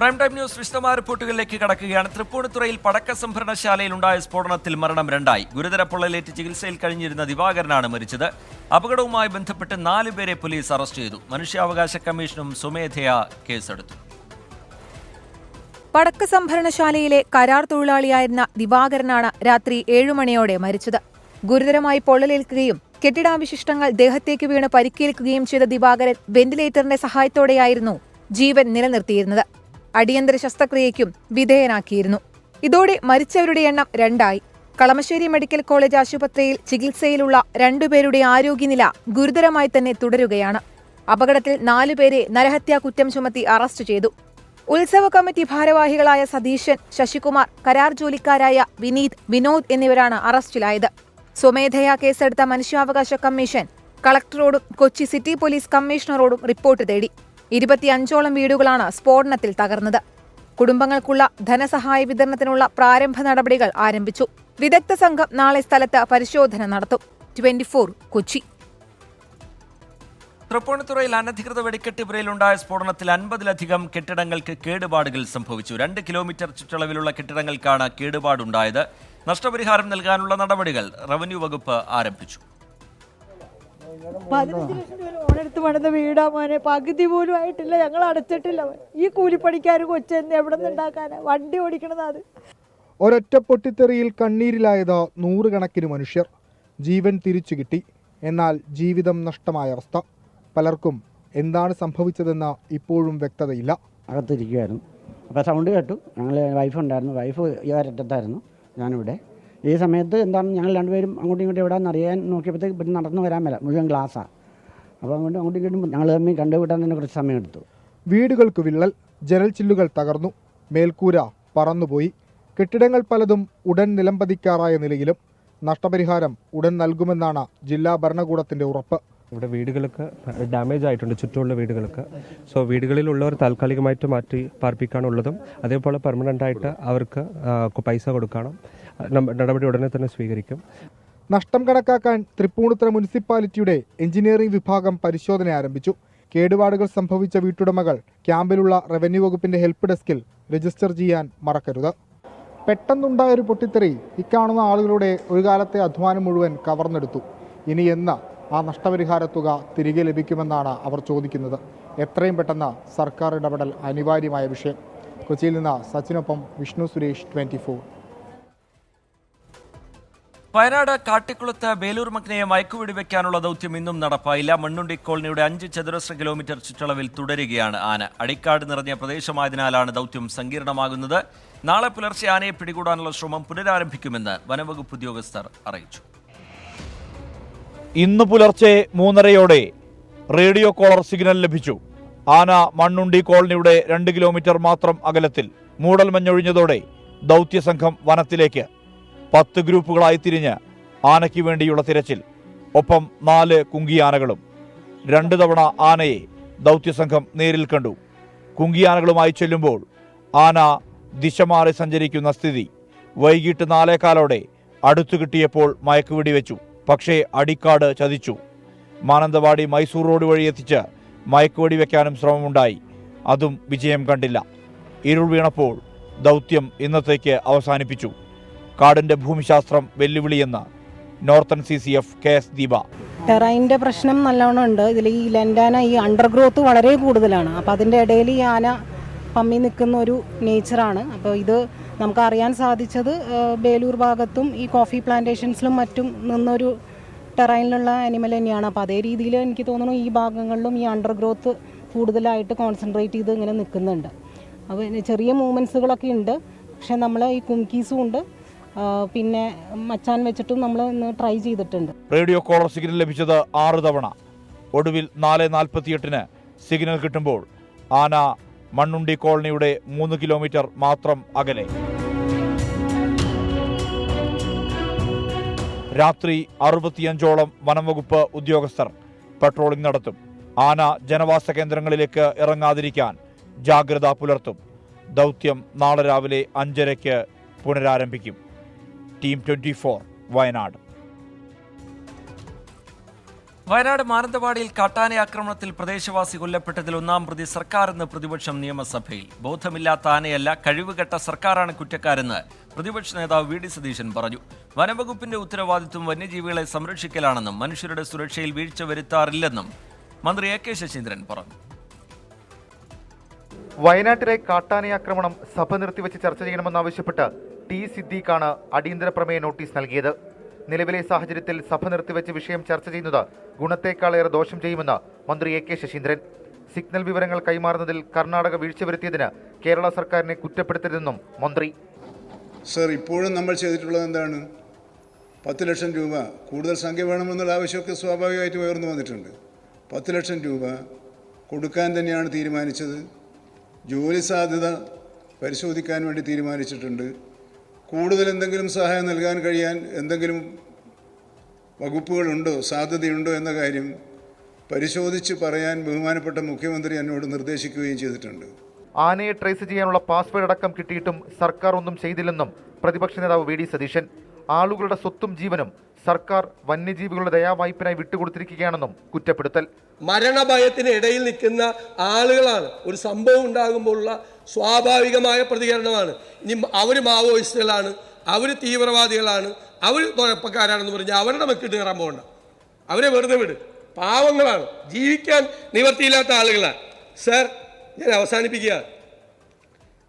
Prime time news വിശദമായ റിപ്പോർട്ടുകളിലേക്ക് കടക്കുകയാണ്. തൃപ്പൂണിത്തുറയിൽ പടക്ക സംഭരണശാലയിലുണ്ടായ സ്ഫോടനത്തിൽ മരണം 2 ഗുരുതര പൊള്ളലേറ്റ് ചികിത്സയിൽ കഴിഞ്ഞിരുന്ന ദിവാകരനാണ് മരിച്ചത്. അപകടവുമായി ബന്ധപ്പെട്ട് 4 പേരെ പോലീസ് അറസ്റ്റ് ചെയ്തു. മനുഷ്യാവകാശ കമ്മീഷനും സ്വമേധയാ കേസെടുത്തു. പടക്ക സംഭരണശാലയിലെ കരാർ തൊഴിലാളിയായിരുന്ന ദിവാകരനാണ് രാത്രി 7 മണിയോടെ മരിച്ചത്. ഗുരുതരമായി പൊള്ളലേൽക്കുകയും കെട്ടിടാവശിഷ്ടങ്ങൾ ദേഹത്തേക്ക് വീണ് പരിക്കേൽക്കുകയും ചെയ്ത ദിവാകരൻ വെന്റിലേറ്ററിന്റെ സഹായത്തോടെയായിരുന്നു ജീവൻ നിലനിർത്തിയിരുന്നത്. അടിയന്തര ശസ്ത്രക്രിയയ്ക്കും വിധേയനാക്കിയിരുന്നു. ഇതോടെ മരിച്ചവരുടെ എണ്ണം 2. കളമശ്ശേരി മെഡിക്കൽ കോളേജ് ആശുപത്രിയിൽ ചികിത്സയിലുള്ള 2 പേരുടെ ആരോഗ്യനില ഗുരുതരമായി തന്നെ തുടരുകയാണ്. അപകടത്തിൽ 4 പേരെ നരഹത്യാ കുറ്റം ചുമത്തി അറസ്റ്റ് ചെയ്തു. ഉത്സവ കമ്മിറ്റി ഭാരവാഹികളായ സതീശൻ, ശശികുമാർ, കരാർ ജോലിക്കാരായ വിനീത്, വിനോദ് എന്നിവരാണ് അറസ്റ്റിലായത്. സ്വമേധയാ കേസെടുത്ത മനുഷ്യാവകാശ കമ്മീഷൻ കളക്ടറോടും കൊച്ചി സിറ്റി പോലീസ് കമ്മീഷണറോടും റിപ്പോർട്ട് തേടി. 25ഓളം വീടുകളാണ് സ്ഫോടനത്തിൽ തകർന്നത്. കുടുംബങ്ങൾക്കുള്ള ധനസഹായ വിതരണത്തിനുള്ള പ്രാരംഭ നടപടികൾ ആരംഭിച്ചു. വിദഗ്ധ സംഘം നാളെ സ്ഥലത്ത് പരിശോധന നടത്തും. 24 കൊച്ചി. തൃപ്പൂണിത്തുറയിൽ അനധികൃത വെടിക്കെട്ട് പുരയിലുണ്ടായ സ്ഫോടനത്തിൽ 50ലധികം കെട്ടിടങ്ങൾക്ക് കേടുപാടുകൾ സംഭവിച്ചു. 2 കിലോമീറ്റർ ചുറ്റളവിലുള്ള കെട്ടിടങ്ങൾക്കാണ് കേടുപാടുണ്ടായത്. നഷ്ടപരിഹാരം നൽകാനുള്ള നടപടികൾ റവന്യൂ വകുപ്പ് ആരംഭിച്ചു. 15 ലക്ഷം രൂപ ലോണെടുത്ത് പണിത വീടാ മോനെ, പകുതി പോലും ആയിട്ടില്ല. ഞങ്ങൾ അടച്ചിട്ടില്ല. ഈ കൂലിപ്പണിക്കാർ കൊച്ചെന്ന് എവിടെ നിന്നുണ്ടാക്കാനാ? വണ്ടി ഓടിക്കണത്. അത് ഒരൊറ്റ പൊട്ടിത്തെറിയിൽ കണ്ണീരിലായത് 100 കണക്കിന് മനുഷ്യർ. ജീവൻ തിരിച്ചു കിട്ടി, എന്നാൽ ജീവിതം നഷ്ടമായ അവസ്ഥ. പലർക്കും എന്താണ് സംഭവിച്ചതെന്ന് ഇപ്പോഴും വ്യക്തതയില്ല. അകത്തിരിക്കുമായിരുന്നു. അപ്പോൾ സൗണ്ട് കേട്ടു. ഞങ്ങൾ വൈഫ് ഉണ്ടായിരുന്നു. വൈഫ് ഈ ഒരറ്റത്തായിരുന്നു, ഞാനിവിടെ. ഈ സമയത്ത് എന്താണ് ഞങ്ങൾ 2 പേരും അങ്ങോട്ടും ഇങ്ങോട്ടും എവിടെയാണെന്ന് അറിയാൻ നോക്കിയപ്പോഴത്തേക്ക് പിന്നെ നടന്നു വരാൻ മേല, മുഴുവൻ ഗ്ലാസ്സാണ്. അപ്പോൾ അങ്ങോട്ടും ഇങ്ങോട്ടും ഞങ്ങൾ തമ്മിൽ കണ്ടുപിട്ടാൻ തന്നെ കുറച്ച് സമയം എടുത്തു. വീടുകൾക്ക് വിള്ളൽ, ജനൽ ചില്ലുകൾ തകർന്നു, മേൽക്കൂര പറന്നുപോയി. കെട്ടിടങ്ങൾ പലതും ഉടൻ നിലംപതിക്കാറായ നിലയിലും. നഷ്ടപരിഹാരം ഉടൻ നൽകുമെന്നാണ് ജില്ലാ ഭരണകൂടത്തിൻ്റെ ഉറപ്പ്. ഇവിടെ വീടുകൾക്ക് ഡാമേജ് ആയിട്ടുണ്ട്, ചുറ്റുമുള്ള വീടുകൾക്ക്. സോ വീടുകളിലുള്ളവർ താൽക്കാലികമായിട്ട് മാറ്റി പാർപ്പിക്കാനുള്ളതും അതേപോലെ പെർമനൻ്റ് ആയിട്ട് അവർക്ക് പൈസ കൊടുക്കണം. നടപടി ഉടനെ തന്നെ സ്വീകരിക്കും. നഷ്ടം കണക്കാക്കാൻ തൃപ്പൂണിത്തുറ മുനിസിപ്പാലിറ്റിയുടെ എഞ്ചിനീയറിംഗ് വിഭാഗം പരിശോധന ആരംഭിച്ചു. കേടുപാടുകൾ സംഭവിച്ച വീട്ടുടമകൾ ക്യാമ്പിലുള്ള റവന്യൂ വകുപ്പിന്റെ ഹെൽപ്പ് ഡെസ്കിൽ രജിസ്റ്റർ ചെയ്യാൻ മറക്കരുത്. പെട്ടെന്നുണ്ടായൊരു പൊട്ടിത്തെറി ഇക്കാണുന്ന ആളുകളുടെ ഒരു കാലത്തെ അധ്വാനം മുഴുവൻ കവർന്നെടുത്തു. ഇനി എന്ന് ആ നഷ്ടപരിഹാര തുക തിരികെ ലഭിക്കുമെന്നാണ് അവർ ചോദിക്കുന്നത്. എത്രയും പെട്ടെന്ന് സർക്കാർ ഇടപെടൽ അനിവാര്യമായ വിഷയം. കൊച്ചിയിൽ നിന്ന് സച്ചിനൊപ്പം വിഷ്ണു സുരേഷ്, 24. വയനാട് കാട്ടിക്കുളത്ത് ബേലൂർ മഗ്നയെ മയക്കുവെടിവെക്കാനുള്ള ദൗത്യം ഇന്നും നടപ്പായില്ല. മണ്ണുണ്ടി കോളനിയുടെ 5 ചതുരശ്ര കിലോമീറ്റർ ചുറ്റളവിൽ തുടരുകയാണ് ആന. അടിക്കാട് നിറഞ്ഞ പ്രദേശമായതിനാലാണ് ദൗത്യം സങ്കീർണമാകുന്നത്. നാളെ പുലർച്ചെ ആനയെ പിടികൂടാനുള്ള ശ്രമം പുനരാരംഭിക്കുമെന്ന് വനവകുപ്പ് ഉദ്യോഗസ്ഥർ അറിയിച്ചു. ഇന്ന് പുലർച്ചെ 3:30 റേഡിയോ കോളർ സിഗ്നൽ ലഭിച്ചു. ആന മണ്ണുണ്ടി കോളനിയുടെ 2 കിലോമീറ്റർ മാത്രം അകലത്തിൽ. മൂടൽമഞ്ഞൊഴിഞ്ഞതോടെ ദൗത്യസംഘം വനത്തിലേക്ക്. 10 ഗ്രൂപ്പുകളായി തിരിഞ്ഞ് ആനയ്ക്ക് വേണ്ടിയുള്ള തിരച്ചിൽ. ഒപ്പം 4 കുങ്കിയാനകളും. 2 തവണ ആനയെ ദൗത്യസംഘം നേരിൽ കണ്ടു. കുങ്കിയാനകളുമായി ചെല്ലുമ്പോൾ ആന ദിശ മാറി സഞ്ചരിക്കുന്ന സ്ഥിതി. വൈകിട്ട് 4:15 അടുത്തു കിട്ടിയപ്പോൾ മയക്കുവെടി വെച്ചു. പക്ഷേ അടിക്കാട് ചതിച്ചു. മാനന്തവാടി മൈസൂർ റോഡ് വഴി എത്തിച്ച് മയക്കുവെടി വെക്കാനും ശ്രമമുണ്ടായി. അതും വിജയം കണ്ടില്ല. ഇരുൾ വീണപ്പോൾ ദൗത്യം ഇന്നത്തേക്ക് അവസാനിപ്പിച്ചു. കാടിന്റെ ഭൂമിശാസ്ത്രം വെല്ലുവിളിയെന്ന് നോർത്തൺ CCF KS ദീപ. ടെറൈൻ്റെ പ്രശ്നം നല്ലോണം ഉണ്ട്. ഇതിൽ ഈ ലെൻഡാന ഈ അണ്ടർഗ്രോത്ത് വളരെ കൂടുതലാണ്. അപ്പോൾ അതിൻ്റെ ഇടയിൽ ഈ ആന പമ്മി നിൽക്കുന്ന ഒരു നേച്ചറാണ്. അപ്പോൾ ഇത് നമുക്ക് അറിയാൻ സാധിച്ചത് ബേലൂർ ഭാഗത്തും ഈ കോഫി പ്ലാന്റേഷൻസിലും മറ്റും നിന്നൊരു ടെറൈനിലുള്ള ആനിമൽ തന്നെയാണ്. അപ്പോൾ അതേ രീതിയിൽ എനിക്ക് തോന്നുന്നു ഈ ഭാഗങ്ങളിലും ഈ അണ്ടർഗ്രോത്ത് കൂടുതലായിട്ട് കോൺസെൻട്രേറ്റ് ചെയ്ത് ഇങ്ങനെ നിൽക്കുന്നുണ്ട്. അപ്പോൾ ചെറിയ മൂവ്മെൻറ്റ്സുകളൊക്കെ ഉണ്ട്. പക്ഷേ നമ്മൾ ഈ കുംകീസും ഉണ്ട്, പിന്നെ മച്ചാൻ വെച്ചിട്ടും നമ്മൾ ഇന്ന് ട്രൈ ചെയ്തിട്ടുണ്ട്. റേഡിയോ കോളർ സിഗ്നൽ ലഭിച്ചത് 6 തവണ. ഒടുവിൽ 4:48 സിഗ്നൽ കിട്ടുമ്പോൾ ആന മണ്ണുണ്ടി കോളനിയുടെ 3 കിലോമീറ്റർ മാത്രം അകലെ. രാത്രി 65ഓളം വനംവകുപ്പ് ഉദ്യോഗസ്ഥർ പട്രോളിംഗ് നടത്തും. ആന ജനവാസ കേന്ദ്രങ്ങളിലേക്ക് ഇറങ്ങാതിരിക്കാൻ ജാഗ്രത പുലർത്തും. ദൗത്യം നാളെ രാവിലെ 5:30 പുനരാരംഭിക്കും. ടീം 24 വയനാട്. വയനാട് മാനന്തവാടിയിൽ കാട്ടാന ആക്രമണത്തിൽ പ്രദേശവാസി കൊല്ലപ്പെട്ടതിൽ ഒന്നാം പ്രതി സർക്കാരെന്ന് പ്രതിപക്ഷം നിയമസഭയിൽ. ബോധമില്ലാത്ത ആനയല്ല, കഴിവുകെട്ട സർക്കാരാണ് കുറ്റക്കാരെന്ന് പ്രതിപക്ഷ നേതാവ് വി ഡി സതീശൻ പറഞ്ഞു. വനംവകുപ്പിന്റെ ഉത്തരവാദിത്വം വന്യജീവികളെ സംരക്ഷിക്കലാണെന്നും മനുഷ്യരുടെ സുരക്ഷയിൽ വീഴ്ച വരുത്താറില്ലെന്നും മന്ത്രി എ കെ ശശീന്ദ്രൻ പറഞ്ഞു. വയനാട്ടിലെ കാട്ടാനയാക്രമണം സഭ നിർത്തിവെച്ച് ചർച്ച ചെയ്യണമെന്നാവശ്യപ്പെട്ട് ടി സിദ്ദീഖാണ് അടിയന്തര പ്രമേയ നോട്ടീസ് നൽകിയത്. നിലവിലെ സാഹചര്യത്തിൽ സഭ നിർത്തിവെച്ച് വിഷയം ചർച്ച ചെയ്യുന്നത് ഗുണത്തേക്കാളേറെ ദോഷം ചെയ്യുമെന്ന് മന്ത്രി എ കെ ശശീന്ദ്രൻ. സിഗ്നൽ വിവരങ്ങൾ കൈമാറുന്നതിൽ കർണാടക വീഴ്ച വരുത്തിയതിന് കേരള സർക്കാരിനെ കുറ്റപ്പെടുത്തരുതെന്നും മന്ത്രി. സർ, ഇപ്പോഴും നമ്മൾ ചെയ്തിട്ടുള്ളത് എന്താണ്? 10 ലക്ഷം രൂപ കൂടുതൽ സംഖ്യ വേണമെന്നുള്ള ആവശ്യമൊക്കെ സ്വാഭാവികമായിട്ട് ഉയർന്നു വന്നിട്ടുണ്ട്. 10 ലക്ഷം രൂപ കൊടുക്കാൻ തന്നെയാണ് തീരുമാനിച്ചത്. ജോലി സാധ്യത പരിശോധിക്കാൻ വേണ്ടി തീരുമാനിച്ചിട്ടുണ്ട്. കൂടുതൽ എന്തെങ്കിലും സഹായം നൽകാൻ കഴിയാൻ എന്തെങ്കിലും വകുപ്പുകളുണ്ടോ, സാധ്യതയുണ്ടോ എന്ന കാര്യം പരിശോധിച്ച് പറയാൻ ബഹുമാനപ്പെട്ട മുഖ്യമന്ത്രി എന്നോട് നിർദ്ദേശിക്കുകയും ചെയ്തിട്ടുണ്ട്. ആനയെ ട്രേസ് ചെയ്യാനുള്ള പാസ്വേഡ് അടക്കം കിട്ടിയിട്ടും സർക്കാർ ഒന്നും ചെയ്തില്ലെന്നും പ്രതിപക്ഷ നേതാവ് വി ഡി സതീശൻ. ആളുകളുടെ സ്വത്തും ജീവനും സർക്കാർ വന്യജീവികളുടെ ദയാവായ്പിനായി വിട്ടുകൊടുത്തിരിക്കുകയാണെന്നും കുറ്റപ്പെടുത്തൽ. മരണഭയത്തിന് ഇടയിൽ നിൽക്കുന്ന ആളുകളാണ്. ഒരു സംഭവം ഉണ്ടാകുമ്പോഴുള്ള സ്വാഭാവികമായ പ്രതികരണമാണ്. ഇനി അവർ മാവോയിസ്റ്റുകളാണ്, അവർ തീവ്രവാദികളാണ്, അവർ കുഴപ്പക്കാരാണെന്ന് പറഞ്ഞാൽ അവരുടെ മെക്കിട്ട് കയറാൻ പോകണ്ട. അവരെ വെറുതെ വിട്. പാവങ്ങളാണ്, ജീവിക്കാൻ നിവർത്തിയില്ലാത്ത ആളുകളാണ്. സർ, ഞാൻ അവസാനിപ്പിക്കുക.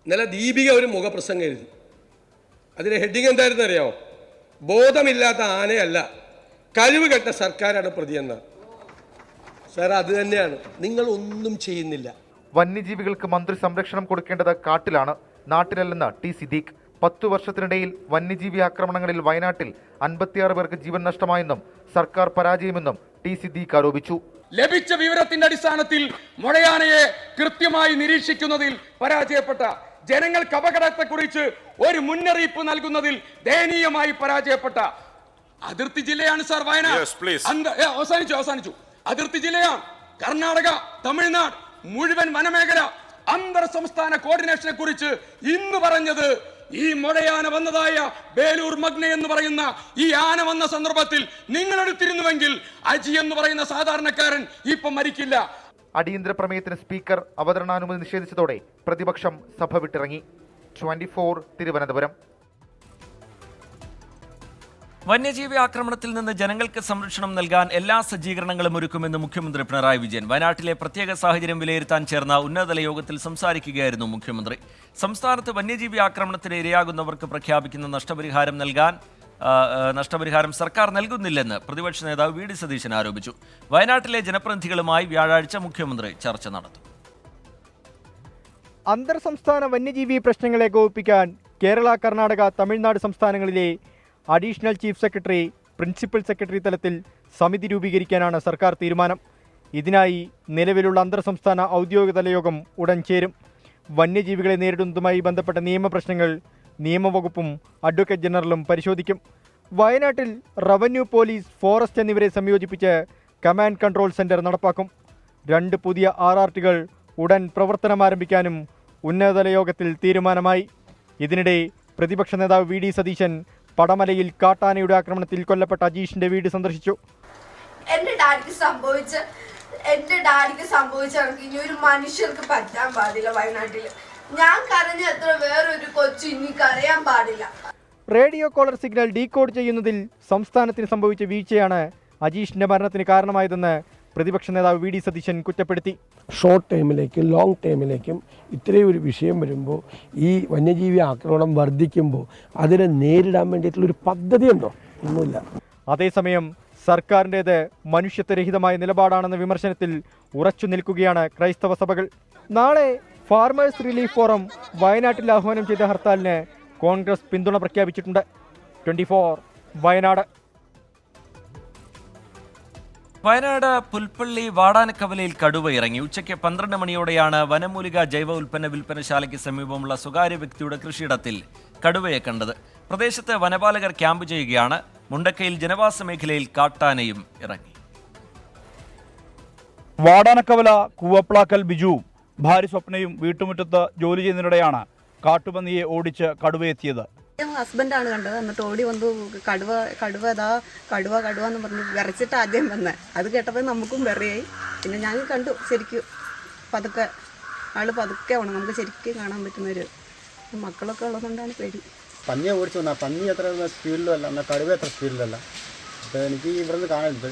ഇന്നലെ ദീപിക ഒരു മുഖപ്രസംഗം എഴുതി. അതിൻ്റെ ഹെഡിങ് എന്തായിരുന്നു അറിയാമോ? ബോധമില്ലാത്ത ആനയല്ല, കഴിവുകെട്ട സർക്കാരാണ് പ്രതിയെന്ന്. സാർ, അത് തന്നെയാണ്. നിങ്ങൾ ഒന്നും ചെയ്യുന്നില്ല. വന്യജീവികൾക്ക് മന്ത്രി സംരക്ഷണം കൊടുക്കേണ്ടത് കാട്ടിലാണ്, നാട്ടിലല്ലെന്ന് ടി സിദ്ദീഖ്. 10 വർഷത്തിനിടയിൽ വന്യജീവി ആക്രമണങ്ങളിൽ വയനാട്ടിൽ 56 പേർക്ക് ജീവൻ നഷ്ടമായെന്നും സർക്കാർ പരാജയമെന്നും ടി സിദ്ദീഖ് ആരോപിച്ചു. ലഭിച്ച വിവരത്തിന്റെ അടിസ്ഥാനത്തിൽ മുഴയാനയെ കൃത്യമായി നിരീക്ഷിക്കുന്നതിൽ പരാജയപ്പെട്ട, ജനങ്ങൾക്ക് അപകടത്തെക്കുറിച്ച് ഒരു മുന്നറിയിപ്പ് നൽകുന്നതിൽ ദയനീയമായി പരാജയപ്പെട്ട അതിർത്തി ജില്ലയാണ് സാർ വയനാട്. അവസാനിച്ചു. അതിർത്തി ജില്ലയാണ്. കർണാടക, തമിഴ്നാട് മുഴുവൻ വനമേഖല അന്തർ സംസ്ഥാന കോർഡിനേഷനെ കുറിച്ച് ഇന്ന് പറഞ്ഞത് ഈ മുഴയാന വന്നതായ ബേലൂർ മഗ്ന എന്ന് പറയുന്ന ഈ ആന വന്ന സന്ദർഭത്തിൽ നിങ്ങൾ എടുത്തിരുന്നുവെങ്കിൽ അജി എന്ന് പറയുന്ന സാധാരണക്കാരൻ ഇപ്പൊ മരിക്കില്ല. അടിയന്തര പ്രമേയത്തിന് സ്പീക്കർ അവതരണാനുമതി നിഷേധിച്ചതോടെ പ്രതിപക്ഷം സഭ വിട്ടിറങ്ങി. 24 തിരുവനന്തപുരം. വന്യജീവി ആക്രമണത്തിൽ നിന്ന് ജനങ്ങൾക്ക് സംരക്ഷണം നൽകാൻ എല്ലാ സജ്ജീകരണങ്ങളും ഒരുക്കുമെന്ന് മുഖ്യമന്ത്രി പിണറായി വിജയൻ. വയനാട്ടിലെ പ്രത്യേക സാഹചര്യം വിലയിരുത്താൻ ചേർന്ന ഉന്നതതല യോഗത്തിൽ സംസാരിക്കുകയായിരുന്നു മുഖ്യമന്ത്രി. സംസ്ഥാനത്ത് വന്യജീവി ആക്രമണത്തിന് ഇരയാകുന്നവർക്ക് പ്രഖ്യാപിക്കുന്ന നഷ്ടപരിഹാരം സർക്കാർ നൽകുന്നില്ലെന്ന് പ്രതിപക്ഷ നേതാവ് വി ഡി സതീശൻ ആരോപിച്ചു. വയനാട്ടിലെ ജനപ്രതിനിധികളുമായി വ്യാഴാഴ്ച മുഖ്യമന്ത്രി ചർച്ച നടത്തും. അന്തർ സംസ്ഥാന വന്യജീവി പ്രശ്നങ്ങളെ ഏകോപിപ്പിക്കാൻ കേരള, കർണാടക, തമിഴ്നാട് സംസ്ഥാനങ്ങളിലെ additional chief secretary, principal secretary തലത്തിൽ സമിതി രൂപീകരിക്കാനാണ് സർക്കാർ തീരുമാനം. ഇതിനായി നിലവിലുള്ള അന്തർ സംസ്ഥാന ഔദ്യോഗിക തലയോഗം ഉടൻ ചേരും. വന്യജീവികളെ നേരിടുന്നതുമായി ബന്ധപ്പെട്ട നിയമപ്രശ്നങ്ങൾ നിയമവകുപ്പും അഡ്വക്കേറ്റ് ജനറലും പരിശോധിക്കും. വയനാട്ടിൽ റവന്യൂ, പോലീസ്, ഫോറസ്റ്റ് എന്നിവരെ സംയോജിപ്പിച്ച് കമാൻഡ് കൺട്രോൾ സെന്റർ നടപ്പാക്കും. 2 പുതിയ RRTകൾ ഉടൻ പ്രവർത്തനമാരംഭിക്കാനും ഉന്നതതല യോഗത്തിൽ തീരുമാനമായി. ഇതിനിടെ പ്രതിപക്ഷ നേതാവ് വി ഡി സതീശൻ പടമലയിൽ കാട്ടാനയുടെ ആക്രമണത്തിൽ കൊല്ലപ്പെട്ട അജീഷിന്റെ വീട് സന്ദർശിച്ചു. എന്റെ ഡാഡിക്ക് സംഭവിച്ചിറങ്ങി ഇനി ഒരു മനുഷ്യർക്ക് പറ്റാൻ പാടില്ല. വയനാട്ടിൽ ഞാൻ കരഞ്ഞ എത്ര വേറൊരു കൊച്ചു ഇനി കരയാൻ പാടില്ല. റേഡിയോ കോളർ സിഗ്നൽ ഡീകോഡ് ചെയ്യുന്നതിൽ സംസ്ഥാനത്തിന് സംഭവിച്ച വീഴ്ചയാണ് അജീഷിന്റെ മരണത്തിന് കാരണമായതെന്ന് പ്രതിപക്ഷ നേതാവ് വി ഡി സതീശൻ കുറ്റപ്പെടുത്തി. ഷോർട്ട് ടൈമിലേക്കും ലോങ് ടൈമിലേക്കും ഇത്രയും ഒരു വിഷയം വരുമ്പോൾ, ഈ വന്യജീവി ആക്രമണം വർദ്ധിക്കുമ്പോൾ അതിനെ നേരിടാൻ വേണ്ടിയിട്ടുള്ളൊരു പദ്ധതി ഉണ്ടോ? ഒന്നുമില്ല. അതേസമയം സർക്കാരിൻ്റേത് മനുഷ്യത്വരഹിതമായ നിലപാടാണെന്ന വിമർശനത്തിൽ ഉറച്ചു നിൽക്കുകയാണ് ക്രൈസ്തവ സഭകൾ. നാളെ ഫാർമേഴ്സ് റിലീഫ് ഫോറം വയനാട്ടിൽ ആഹ്വാനം ചെയ്ത ഹർത്താലിന് കോൺഗ്രസ് പിന്തുണ പ്രഖ്യാപിച്ചിട്ടുണ്ട്. 24 വയനാട്. വയനാട് പുൽപ്പള്ളി വാടാനക്കവലയിൽ കടുവ ഇറങ്ങി. ഉച്ചയ്ക്ക് 12 മണിയോടെയാണ് വനമൂലിക ജൈവ ഉൽപ്പന്ന വിൽപ്പനശാലയ്ക്ക് സമീപമുള്ള സ്വകാര്യ വ്യക്തിയുടെ കൃഷിയിടത്തിൽ കടുവയെ കണ്ടത്. പ്രദേശത്ത് വനപാലകർ ക്യാമ്പ് ചെയ്യുകയാണ്. മുണ്ടക്കയിൽ ജനവാസ മേഖലയിൽ കാട്ടാനയും ഇറങ്ങി. വാടാനക്കവല കൂവപ്ലാക്കൽ ബിജുവും ഭാര്യ സ്വപ്നയും വീട്ടുമുറ്റത്ത് ജോലി ചെയ്യുന്നതിനിടെയാണ് കാട്ടുപന്നിയെ ഓടിച്ച് കടുവയെത്തിയത്. ഹസ്ബൻഡാണ് കണ്ടത്. എന്നിട്ട് ഓടി വന്നു കടുവ എന്ന് പറഞ്ഞ് വിറച്ചിട്ട് ആദ്യം വന്നത്. അത് കേട്ടപ്പോൾ നമുക്കും വിറയായി. പിന്നെ ഞാൻ കണ്ടു ശരിക്കും പതുക്കെ പതുക്കെ വേണം നമുക്ക് ശരിക്കും കാണാൻ പറ്റുന്നൊരു. മക്കളൊക്കെ ഉള്ളതുകൊണ്ടാണ് പേടി. പന്നിയെ ഓടിച്ചു വന്നാൽ പന്നി അത്ര സ്പീഡിലും അല്ല, എന്നാൽ കടുവ അത്ര സ്പീഡിലല്ല. അപ്പോൾ എനിക്ക് ഇവിടെ നിന്ന് കാണാറുണ്ട്.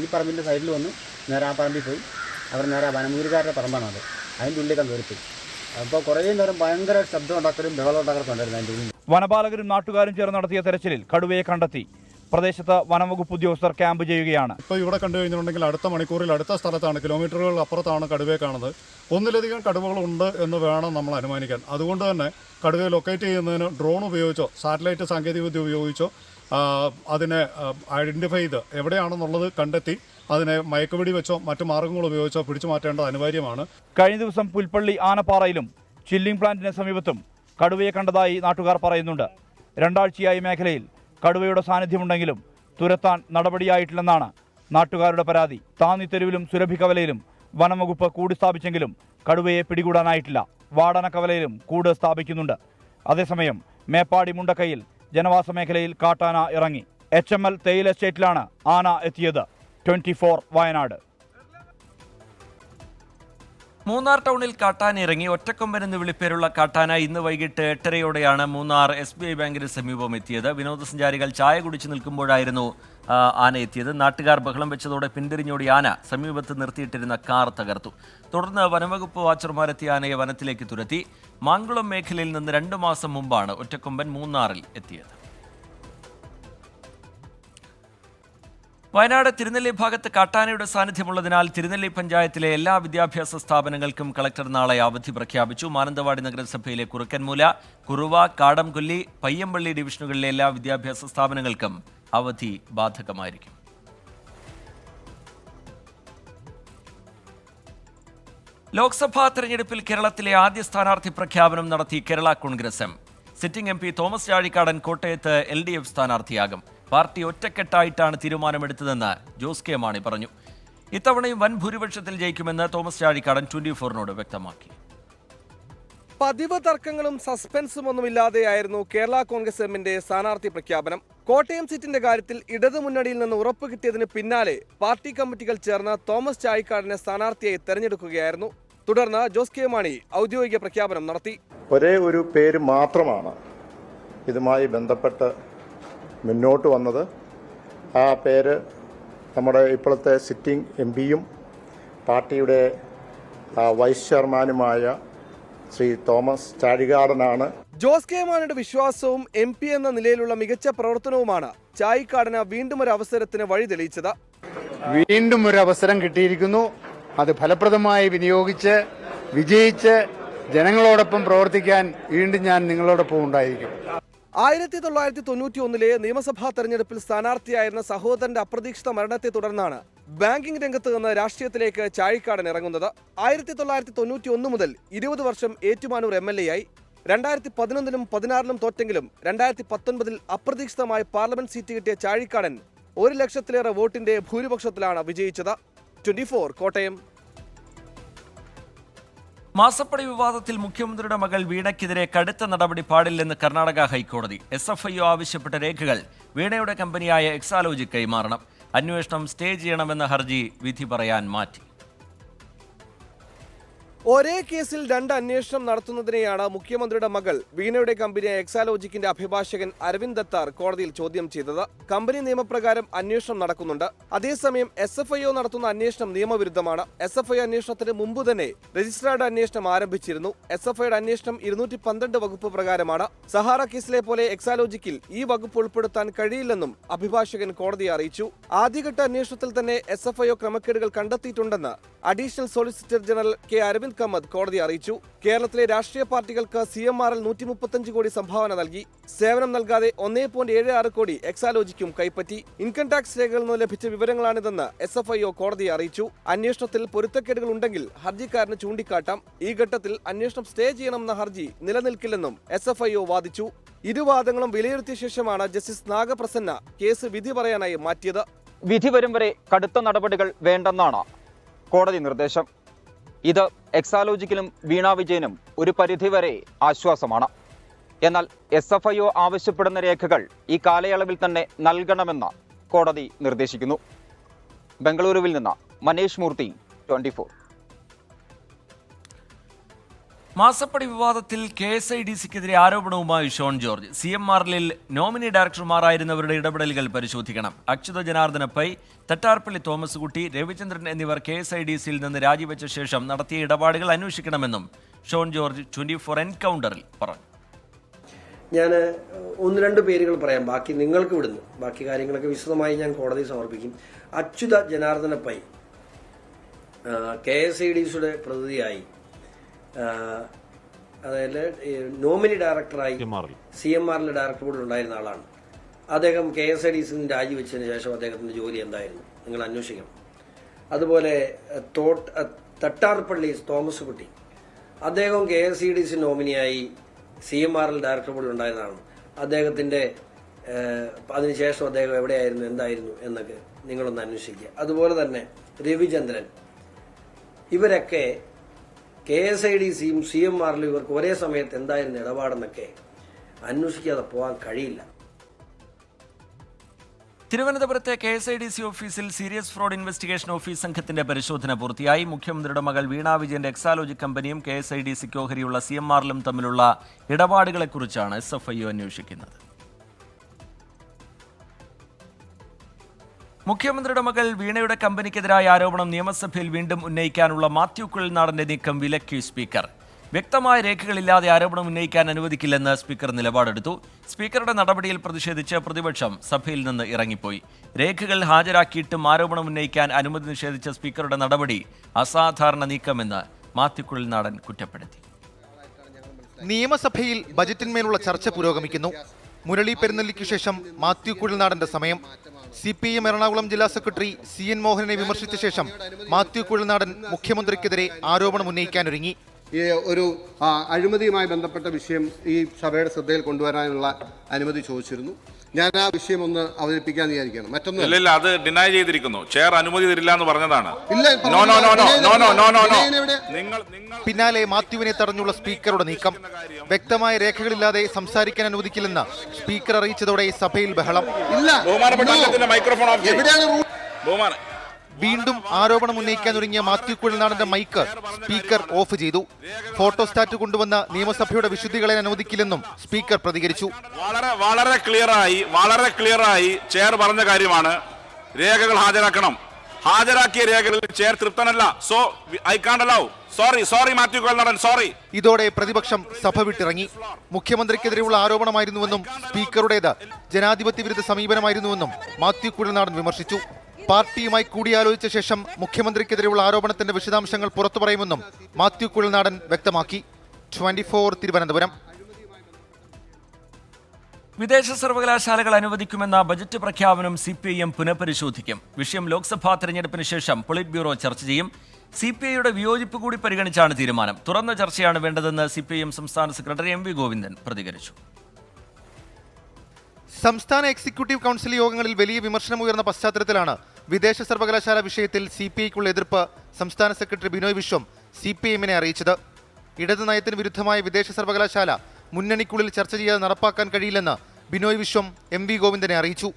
ഈ പറമ്പിൻ്റെ സൈഡിൽ വന്ന് നേരെ ആ പറമ്പിൽ പോയി. അവർ നേരെ വനമൂരുകാരുടെ പറമ്പാണ് അത്. അതിൻ്റെ ഉള്ളിലേക്ക് കയറിപ്പോയി. അപ്പോൾ കുറേ നേരം ഭയങ്കര ശബ്ദം ഉണ്ടാക്കലും ബഹളം ഉണ്ടാക്കലൊക്കെ ഉണ്ടായിരുന്നു അതിൻ്റെ ഉള്ളിൽ. വനപാലകരും നാട്ടുകാരും ചേർന്ന് നടത്തിയ തെരച്ചിലിൽ കടുവയെ കണ്ടെത്തി. പ്രദേശത്ത് വനംവകുപ്പ് ഉദ്യോഗസ്ഥർ ക്യാമ്പ് ചെയ്യുകയാണ്. ഇപ്പോൾ ഇവിടെ കണ്ടു കഴിഞ്ഞിട്ടുണ്ടെങ്കിൽ അടുത്ത മണിക്കൂറിൽ അടുത്ത സ്ഥലത്താണ്, കിലോമീറ്ററുകൾ അപ്പുറത്താണ് കടുവയെ കാണുന്നത്. ഒന്നിലധികം കടുവകളുണ്ട് എന്ന് വേണം നമ്മൾ അനുമാനിക്കാൻ. അതുകൊണ്ട് തന്നെ കടുവയെ ലൊക്കേറ്റ് ചെയ്യുന്നതിന് ഡ്രോൺ ഉപയോഗിച്ചോ സാറ്റലൈറ്റ് സാങ്കേതികവിദ്യ ഉപയോഗിച്ചോ അതിനെ ഐഡൻറ്റിഫൈ ചെയ്ത് എവിടെയാണെന്നുള്ളത് കണ്ടെത്തി അതിനെ മയക്കുവെടി വെച്ചോ മറ്റു മാർഗങ്ങൾ ഉപയോഗിച്ചോ പിടിച്ചു മാറ്റേണ്ടത് അനിവാര്യമാണ്. കഴിഞ്ഞ ദിവസം പുൽപ്പള്ളി ആനപ്പാറയിലും ചില്ലിംഗ് പ്ലാന്റിന് സമീപത്തും കടുവയെ കണ്ടതായി നാട്ടുകാർ പറയുന്നുണ്ട്. 2 ആഴ്ചയായി മേഖലയിൽ കടുവയുടെ സാന്നിധ്യമുണ്ടെങ്കിലും തുരത്താൻ നടപടിയായിട്ടില്ലെന്നാണ് നാട്ടുകാരുടെ പരാതി. താന്നിത്തെരുവിലും സുരഭിക്കവലയിലും വനംവകുപ്പ് കൂട് സ്ഥാപിച്ചെങ്കിലും കടുവയെ പിടികൂടാനായിട്ടില്ല. വാടനക്കവലയിലും കൂട് സ്ഥാപിക്കുന്നുണ്ട്. അതേസമയം മേപ്പാടി മുണ്ടക്കയിൽ ജനവാസ മേഖലയിൽ കാട്ടാന ഇറങ്ങി. HML തേയില എസ്റ്റേറ്റിലാണ് ആന എത്തിയത്. 24 വയനാട്. മൂന്നാർ ടൗണിൽ കാട്ടാന ഇറങ്ങി. ഒറ്റക്കൊമ്പൻ എന്ന് വിളിപ്പേരുള്ള കാട്ടാന ഇന്ന് വൈകിട്ട് 8:30യോടെയാണ് മൂന്നാർ SBI ബാങ്കിന് സമീപം എത്തിയത്. വിനോദസഞ്ചാരികൾ ചായ കുടിച്ചു നിൽക്കുമ്പോഴായിരുന്നു ആന എത്തിയത്. നാട്ടുകാർ ബഹളം വെച്ചതോടെ പിന്തിരിഞ്ഞോടി ആന സമീപത്ത് നിർത്തിയിട്ടിരുന്ന കാർ തകർത്തു. തുടർന്ന് വനംവകുപ്പ് വാച്ചർമാരെത്തിയ ആനയെ വനത്തിലേക്ക് തുരത്തി. മാങ്കുളം മേഖലയിൽ നിന്ന് 2 മാസം മുമ്പാണ് ഒറ്റക്കൊമ്പൻ മൂന്നാറിൽ എത്തിയത്. വയനാട് തിരുനെല്ലി ഭാഗത്ത് കാട്ടാനയുടെ സാന്നിധ്യമുള്ളതിനാൽ തിരുനെല്ലി പഞ്ചായത്തിലെ എല്ലാ വിദ്യാഭ്യാസ സ്ഥാപനങ്ങൾക്കും കളക്ടർ നാളെ അവധി പ്രഖ്യാപിച്ചു. മാനന്തവാടി നഗരസഭയിലെ കുറുക്കൻമൂല, കുറുവ, കാടംകൊല്ലി, പയ്യമ്പള്ളി ഡിവിഷനുകളിലെ എല്ലാ വിദ്യാഭ്യാസ സ്ഥാപനങ്ങൾക്കും അവധി ബാധകമായിരിക്കും. ലോക്സഭാ തെരഞ്ഞെടുപ്പിൽ കേരളത്തിലെ ആദ്യ സ്ഥാനാർത്ഥി പ്രഖ്യാപനം നടത്തി കേരള കോൺഗ്രസ് എം. സിറ്റിംഗ് MP തോമസ് ചാഴിക്കാടൻ കോട്ടയത്ത് LDF സ്ഥാനാർത്ഥിയാകും. പാർട്ടി ഒറ്റക്കെട്ടായിട്ടാണ് തീരുമാനമെടുത്തതെന്ന് ജോസ് കെ മാണി പറഞ്ഞു. ഇത്തവണയും വൻ ഭൂരിപക്ഷത്തിൽ ജയിക്കുമെന്ന് തോമസ് ചാഴിക്കാടൻ 24-നോട് വ്യക്തമാക്കി. പതിവ് തർക്കങ്ങളും സസ്പെൻസും ഒന്നുമില്ലാതെയായിരുന്നു കേരള കോൺഗ്രസ് എമ്മിന്റെ സ്ഥാനാർത്ഥി പ്രഖ്യാപനം. കോട്ടയം സീറ്റിന്റെ കാര്യത്തിൽ ഇടതുമുന്നണിയിൽ നിന്ന് ഉറപ്പ് കിട്ടിയതിന് പിന്നാലെ പാർട്ടി കമ്മിറ്റികൾ ചേർന്ന് തോമസ് ചാഴിക്കാടനെ സ്ഥാനാർത്ഥിയായി തെരഞ്ഞെടുക്കുകയായിരുന്നു. തുടർന്ന് ജോസ് കെ മാണി ഔദ്യോഗിക പ്രഖ്യാപനം നടത്തി. ഒരേ ഒരു പേര് മാത്രമാണ് ഇതുമായി ബന്ധപ്പെട്ട് മുന്നോട്ട് വന്നത്. ആ പേര് നമ്മുടെ ഇപ്പോഴത്തെ സിറ്റിംഗ് MPയും പാർട്ടിയുടെ വൈസ് ചെയർമാനുമായ ശ്രീ തോമസ് ചാഴികാടനാണ്. ജോസ് കെ മാണിയുടെ വിശ്വാസവും MP എന്ന നിലയിലുള്ള മികച്ച പ്രവർത്തനവുമാണ് ചാഴിക്കാടന് വീണ്ടും ഒരു അവസരത്തിന് വഴി തെളിയിച്ചത്. വീണ്ടും ഒരു അവസരം കിട്ടിയിരിക്കുന്നു. അത് ഫലപ്രദമായി വിജയിച്ച് ജനങ്ങളോടൊപ്പം പ്രവർത്തിക്കാൻ വീണ്ടും ഞാൻ നിങ്ങളോടൊപ്പം ഉണ്ടായിരിക്കും. 1991 നിയമസഭാ തെരഞ്ഞെടുപ്പിൽ സ്ഥാനാർത്ഥിയായിരുന്ന സഹോദരന്റെ അപ്രതീക്ഷിത മരണത്തെ തുടർന്നാണ് ബാങ്കിംഗ് രംഗത്ത് നിന്ന് രാഷ്ട്രീയത്തിലേക്ക് ചാഴിക്കാടൻ ഇറങ്ങുന്നത്. 1991 മുതൽ 20 വർഷം ഏറ്റുമാനൂർ MLA ആയി. 2011-ലും 2016-ലും തോറ്റെങ്കിലും 2019-ൽ അപ്രതീക്ഷിതമായ പാർലമെന്റ് സീറ്റ് കിട്ടിയ ചാഴിക്കാടൻ 1 ലക്ഷത്തിലേറെ വോട്ടിന്റെ ഭൂരിപക്ഷത്തിലാണ് വിജയിച്ചത്. 24 കോട്ടയം. മാസപ്പടി വിവാദത്തിൽ മുഖ്യമന്ത്രിയുടെ മകൾ വീണയ്ക്കെതിരെ കടുത്ത നടപടി പാടില്ലെന്ന് കർണാടക ഹൈക്കോടതി. SFIO ആവശ്യപ്പെട്ട രേഖകൾ വീണയുടെ കമ്പനിയായ എക്സാലോജിക് കൈമാറണം. അന്വേഷണം സ്റ്റേ ചെയ്യണമെന്ന ഹർജി വിധി പറയാൻ മാറ്റി. ഒരേ കേസിൽ 2 അന്വേഷണം നടത്തുന്നതിനെയാണ് മുഖ്യമന്ത്രിയുടെ മകൾ വീണയുടെ കമ്പനിയായ എക്സാലോജിക്കിന്റെ അഭിഭാഷകൻ അരവിന്ദ് ദത്താർ കോടതിയിൽ ചോദ്യം ചെയ്തത്. കമ്പനി നിയമപ്രകാരം അന്വേഷണം നടക്കുന്നുണ്ട്. അതേസമയം SFIO നടത്തുന്ന അന്വേഷണം നിയമവിരുദ്ധമാണ്. SFIO അന്വേഷണത്തിന് മുമ്പ് തന്നെ രജിസ്ട്രാർഡ് അന്വേഷണം ആരംഭിച്ചിരുന്നു. SFIയുടെ അന്വേഷണം 212 വകുപ്പ് പ്രകാരമാണ്. സഹാറ കേസിലെ പോലെ എക്സാലോജിക്കിൽ ഈ വകുപ്പ് ഉൾപ്പെടുത്താൻ കഴിയില്ലെന്നും അഭിഭാഷകൻ കോടതിയെ അറിയിച്ചു. ആദ്യഘട്ട അന്വേഷണത്തിൽ തന്നെ SFIO ക്രമക്കേടുകൾ കണ്ടെത്തിയിട്ടുണ്ടെന്ന് additional solicitor general K Aravind Kamath കോടതിയെ അറിയിച്ചു. കേരളത്തിലെ രാഷ്ട്രീയ പാർട്ടികൾക്ക് CMRL 135 കോടി സംഭാവന നൽകി. സേവനം നൽകാതെ 1.76 കോടി എക്സാലോജിക്കും കൈപ്പറ്റി. ഇൻകം ടാക്സ് രേഖകളിൽ നിന്ന് ലഭിച്ച വിവരങ്ങളാണിതെന്ന് SFIO കോടതിയെ അറിയിച്ചു. അന്വേഷണത്തിൽ പൊരുത്തക്കേടുകൾ ഉണ്ടെങ്കിൽ ഹർജിക്കാരന് ചൂണ്ടിക്കാട്ടാം. ഈ ഘട്ടത്തിൽ അന്വേഷണം സ്റ്റേ ചെയ്യണമെന്ന ഹർജി നിലനിൽക്കില്ലെന്നും SFIO വാദിച്ചു. ഇരുവാദങ്ങളും വിലയിരുത്തിയ ശേഷമാണ് ജസ്റ്റിസ് നാഗപ്രസന്ന കേസ് വിധി പറയാനായി മാറ്റിയത്. വിധി വരും വരെ കടുത്ത നടപടികൾ വേണ്ടെന്നാണ് കോടതി നിർദ്ദേശം. ഇത് എക്സാലോജിക്കിലും വീണ വിജയനും ഒരു പരിധിവരെ ആശ്വാസമാണ്. എന്നാൽ SFIO ആവശ്യപ്പെടുന്ന രേഖകൾ ഈ കാലയളവിൽ തന്നെ നൽകണമെന്ന് കോടതി നിർദ്ദേശിക്കുന്നു. ബംഗളൂരുവിൽ നിന്ന് മനേഷ് മൂർത്തി, 24. മാസപ്പടി വിവാദത്തിൽ KSIDCക്കെതിരെ ആരോപണവുമായി ഷോൺ ജോർജ്. CMRL നോമിനി ഡയറക്ടർമാരായിരുന്നവരുടെ ഇടപെടലുകൾ പരിശോധിക്കണം. അച്യുത ജനാർദ്ദന പൈ, തട്ടാർപ്പള്ളി തോമസ് കുട്ടി, രവിചന്ദ്രൻ എന്നിവർ KSIDCയിൽ നിന്ന് രാജിവെച്ച ശേഷം നടത്തിയ ഇടപാടുകൾ അന്വേഷിക്കണമെന്നും ഷോൺ ജോർജ് 24 എൻകൗണ്ടറിൽ പറഞ്ഞു. ഞാൻ 1-2 പേരുകൾ പറയാം, ബാക്കി നിങ്ങൾക്ക് വിടുന്നു. ബാക്കി കാര്യങ്ങളൊക്കെ വിശദമായി ഞാൻ കോടതിയിൽ സമർപ്പിക്കും. അച്യുത ജനാർദ്ദന പൈ KSIDCയുടെ പ്രതിനിധിയായി, അതായത് നോമിനി ഡയറക്ടറായി CMRL ഡയറക്ടർ ബോർഡിൽ ഉണ്ടായിരുന്ന ആളാണ്. അദ്ദേഹം KSIDCയിൽ നിന്ന് രാജിവെച്ചതിന് ശേഷം അദ്ദേഹത്തിൻ്റെ ജോലി എന്തായിരുന്നു നിങ്ങൾ അന്വേഷിക്കണം. അതുപോലെ തട്ടാർപ്പള്ളി തോമസ് കുട്ടി, അദ്ദേഹം KSIDC നോമിനിയായി CMRL ഡയറക്ടർ ബോർഡിൽ ഉണ്ടായിരുന്നതാണ്. അദ്ദേഹത്തിൻ്റെ അതിനുശേഷം അദ്ദേഹം എവിടെയായിരുന്നു, എന്തായിരുന്നു എന്നൊക്കെ നിങ്ങളൊന്ന് അന്വേഷിക്കുക. അതുപോലെ തന്നെ രവിചന്ദ്രൻ, ഇവരൊക്കെ KSIDCയും CMRL ഇവർക്ക് ഒരേ സമയത്ത് എന്തായിരുന്നു ഇടപാടെന്നൊക്കെ അന്വേഷിക്കാതെ പോകാൻ കഴിയില്ല. തിരുവനന്തപുരത്തെ KSIDC ഓഫീസിൽ സീരിയസ് ഫ്രോഡ് ഇൻവെസ്റ്റിഗേഷൻ ഓഫീസ് സംഘത്തിന്റെ പരിശോധന പൂർത്തിയായി. മുഖ്യമന്ത്രിയുടെ മകൾ വീണ വിജയന്റെ എക്സാലോജിക് കമ്പനിയും KSIDCക്ക് ഓഹരിയുള്ള CMRLും തമ്മിലുള്ള ഇടപാടുകളെക്കുറിച്ചാണ് SFIO അന്വേഷിക്കുന്നത്. മുഖ്യമന്ത്രിയുടെ മകൾ വീണയുടെ കമ്പനിക്കെതിരായ ആരോപണം നിയമസഭയിൽ വീണ്ടും ഉന്നയിക്കാനുള്ള മാത്യു കുഴൽനാടന്റെ നീക്കം വിലക്കി സ്പീക്കർ. വ്യക്തമായ രേഖകളില്ലാതെ ആരോപണം ഉന്നയിക്കാൻ അനുവദിക്കില്ലെന്ന് സ്പീക്കർ നിലപാടെടുത്തു. സ്പീക്കറുടെ നടപടിയിൽ പ്രതിഷേധിച്ച് പ്രതിപക്ഷം സഭയിൽ നിന്ന് ഇറങ്ങിപ്പോയി. രേഖകൾ ഹാജരാക്കിയിട്ടും ആരോപണം ഉന്നയിക്കാൻ അനുമതി നിഷേധിച്ച സ്പീക്കറുടെ നടപടി അസാധാരണ നീക്കമെന്ന് മാത്യു കുഴൽനാടൻ കുറ്റപ്പെടുത്തി. നിയമസഭയിൽ ബജറ്റിന്മേലുള്ള ചർച്ച പുരോഗമിക്കുന്നു. മുരളി പെരുന്നെല്ലിക്ക് ശേഷം മാത്യു കുഴൽനാടന്റെ സമയം. CPM എറണാകുളം ജില്ലാ സെക്രട്ടറി CN മോഹനനെ വിമർശിച്ച ശേഷം മാത്യു കുഴൽനാടൻ മുഖ്യമന്ത്രിക്കെതിരെ ആരോപണം ഉന്നയിക്കാനൊരുങ്ങി. ഈ ഒരു അഴിമതിയുമായി ബന്ധപ്പെട്ട വിഷയം ഈ സഭയുടെ ശ്രദ്ധയിൽ കൊണ്ടുവരാനുള്ള അനുമതി ചോദിച്ചിരുന്നു. ഞാൻ ആ വിഷയം ഒന്ന് അവതരിപ്പിക്കാൻ വിചാരിക്കുകയാണ്. മറ്റൊന്നും അത് ഡിനൈ ചെയ്തിരിക്കുന്നു. ചെയർ അനുമതി തരില്ല എന്ന് പറഞ്ഞതാണ്. പിന്നാലെ മാത്യുവിനെ തടഞ്ഞുള്ള സ്പീക്കറുടെ നീക്കം. വ്യക്തമായ രേഖകളില്ലാതെ സംസാരിക്കാൻ അനുവദിക്കില്ലെന്ന് സ്പീക്കർ അറിയിച്ചതോടെ സഭയിൽ ബഹളം. വീണ്ടും ആരോപണം ഉന്നയിക്കാനൊരുങ്ങിയ മാത്യു കുഴൽനാടന്റെ മൈക്ക് സ്പീക്കർ ഓഫ് ചെയ്തു. ഫോട്ടോസ്റ്റാറ്റ് കൊണ്ടുവന്ന നിയമസഭയുടെ വിശുദ്ധികളെ അനുവദിക്കില്ലെന്നും സ്പീക്കർ പ്രതികരിച്ചു. വളരെ ക്ലിയറായി ചെയർ പറഞ്ഞ കാര്യമാണ്. രേഖകൾ ഹാജരാക്കണം. ഹാജരാക്കിയ രേഖകളിൽ ചെയർ തൃപ്തനല്ല. So I can't allow. Sorry Mathew Kuzhalnadan, sorry. ഇതോടെ പ്രതിപക്ഷം സഭ വിട്ടിറങ്ങി. മുഖ്യമന്ത്രിക്കെതിരെയുള്ള ആരോപണമായിരുന്നുവെന്നും സ്പീക്കറുടേത് ജനാധിപത്യ വിരുദ്ധ സമീപനമായിരുന്നുവെന്നും മാത്യു കുഴൽനാടൻ വിമർശിച്ചു. പാർട്ടിയുമായി കൂടിയാലോചിച്ച ശേഷം മുഖ്യമന്ത്രിക്കെതിരെയുള്ള ആരോപണത്തിന്റെ വിശദാംശങ്ങൾ പുറത്തു പറയുമെന്നും മാത്യു കുഴൽനാടൻ വ്യക്തമാക്കി. 24 തിരുവനന്തപുരം. വിദേശ സർവകലാശാലകൾ അനുവദിക്കുമെന്ന ബജറ്റ് പ്രഖ്യാപനം CPIM പുനഃപരിശോധിക്കും. വിഷയം ലോക്സഭാ തെരഞ്ഞെടുപ്പിന് ശേഷം പൊളിറ്റ് ബ്യൂറോ ചർച്ച ചെയ്യും. CPIയുടെ വിയോജിപ്പ് കൂടി പരിഗണിച്ചാണ് തീരുമാനം. തുറന്ന ചർച്ചയാണ് വേണ്ടതെന്ന് CPIM സംസ്ഥാന സെക്രട്ടറി MV ഗോവിന്ദൻ പ്രതികരിച്ചു. സംസ്ഥാന എക്സിക്യൂട്ടീവ് കൗൺസിൽ യോഗങ്ങളിൽ വലിയ വിമർശനമുയർന്ന പശ്ചാത്തലത്തിലാണ് വിദേശ സർവകലാശാല വിഷയത്തിൽ CPIക്കുള്ള എതിർപ്പ് സംസ്ഥാന സെക്രട്ടറി ബിനോയ് വിശ്വം CPIMനെ അറിയിച്ചത്. ഇടതു നയത്തിന് വിരുദ്ധമായ വിദേശ സർവകലാശാല മുന്നണിക്കുള്ളിൽ ചർച്ച ചെയ്യാതെ നടപ്പാക്കാൻ കഴിയില്ലെന്ന് ബിനോയ് വിശ്വം MV ഗോവിന്ദനെ അറിയിച്ചു.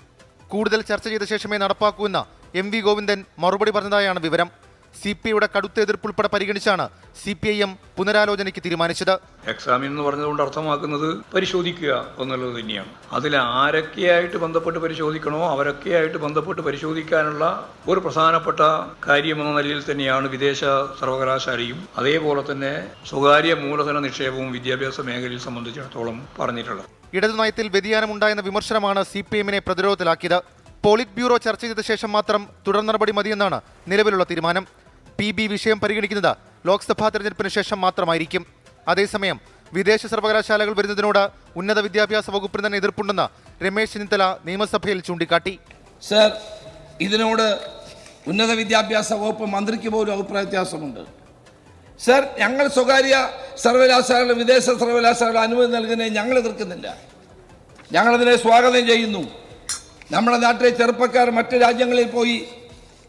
കൂടുതൽ ചർച്ച ചെയ്ത ശേഷമേ നടപ്പാക്കൂവെന്ന് MV ഗോവിന്ദൻ മറുപടി പറഞ്ഞതായാണ് വിവരം. CPIയുടെ കടുത്ത എതിർപ്പുൾപ്പെടെ പരിഗണിച്ചാണ് CPIM പുനരാലോചനയ്ക്ക് തീരുമാനിച്ചത്. എക്സാമിൻ എന്ന് പറഞ്ഞതുകൊണ്ട് അർത്ഥമാക്കുന്നത് പരിശോധിക്കുക എന്നുള്ളത് തന്നെയാണ്. അതിൽ ആരൊക്കെയായിട്ട് ബന്ധപ്പെട്ട് പരിശോധിക്കണോ അവരൊക്കെയായിട്ട് ബന്ധപ്പെട്ട് പരിശോധിക്കാനുള്ള ഒരു പ്രധാനപ്പെട്ട കാര്യമെന്ന നിലയിൽ തന്നെയാണ് വിദേശ സർവകലാശാലയും അതേപോലെ തന്നെ സ്വകാര്യ മൂലധന നിക്ഷേപവും വിദ്യാഭ്യാസ മേഖലയിൽ സംബന്ധിച്ചിടത്തോളം പറഞ്ഞിട്ടുള്ളത്. ഇടതു നയത്തിൽ വ്യതിയാനമുണ്ടായെന്ന വിമർശനമാണ് CPIMനെ പ്രതിരോധത്തിലാക്കിയത്. പോളിറ്റ് ബ്യൂറോ ചർച്ച ചെയ്ത ശേഷം മാത്രം തുടർ നടപടി മതിയെന്നാണ് നിലവിലുള്ള തീരുമാനം. PB വിഷയം പരിഗണിക്കുന്നത് ലോക്സഭാ തെരഞ്ഞെടുപ്പിന് ശേഷം മാത്രമായിരിക്കും. അതേസമയം വിദേശ സർവകലാശാലകൾ വരുന്നതിനോട് ഉന്നത വിദ്യാഭ്യാസ വകുപ്പിന് തന്നെ എതിർപ്പുണ്ടെന്ന് രമേശ് ചെന്നിത്തല നിയമസഭയിൽ ചൂണ്ടിക്കാട്ടി. സർ, ഇതിനോട് ഉന്നത വിദ്യാഭ്യാസ വകുപ്പ് മന്ത്രിക്ക് പോലും അഭിപ്രായ വ്യത്യാസമുണ്ട്. സർ, ഞങ്ങൾ സ്വകാര്യ സർവകലാശാലകൾ വിദേശ സർവകലാശാലകൾ അനുമതി നൽകുന്നതിനെ ഞങ്ങൾ എതിർക്കുന്നില്ല. ഞങ്ങളതിനെ സ്വാഗതം ചെയ്യുന്നു. നമ്മുടെ നാട്ടിലെ ചെറുപ്പക്കാർ മറ്റ് രാജ്യങ്ങളിൽ പോയി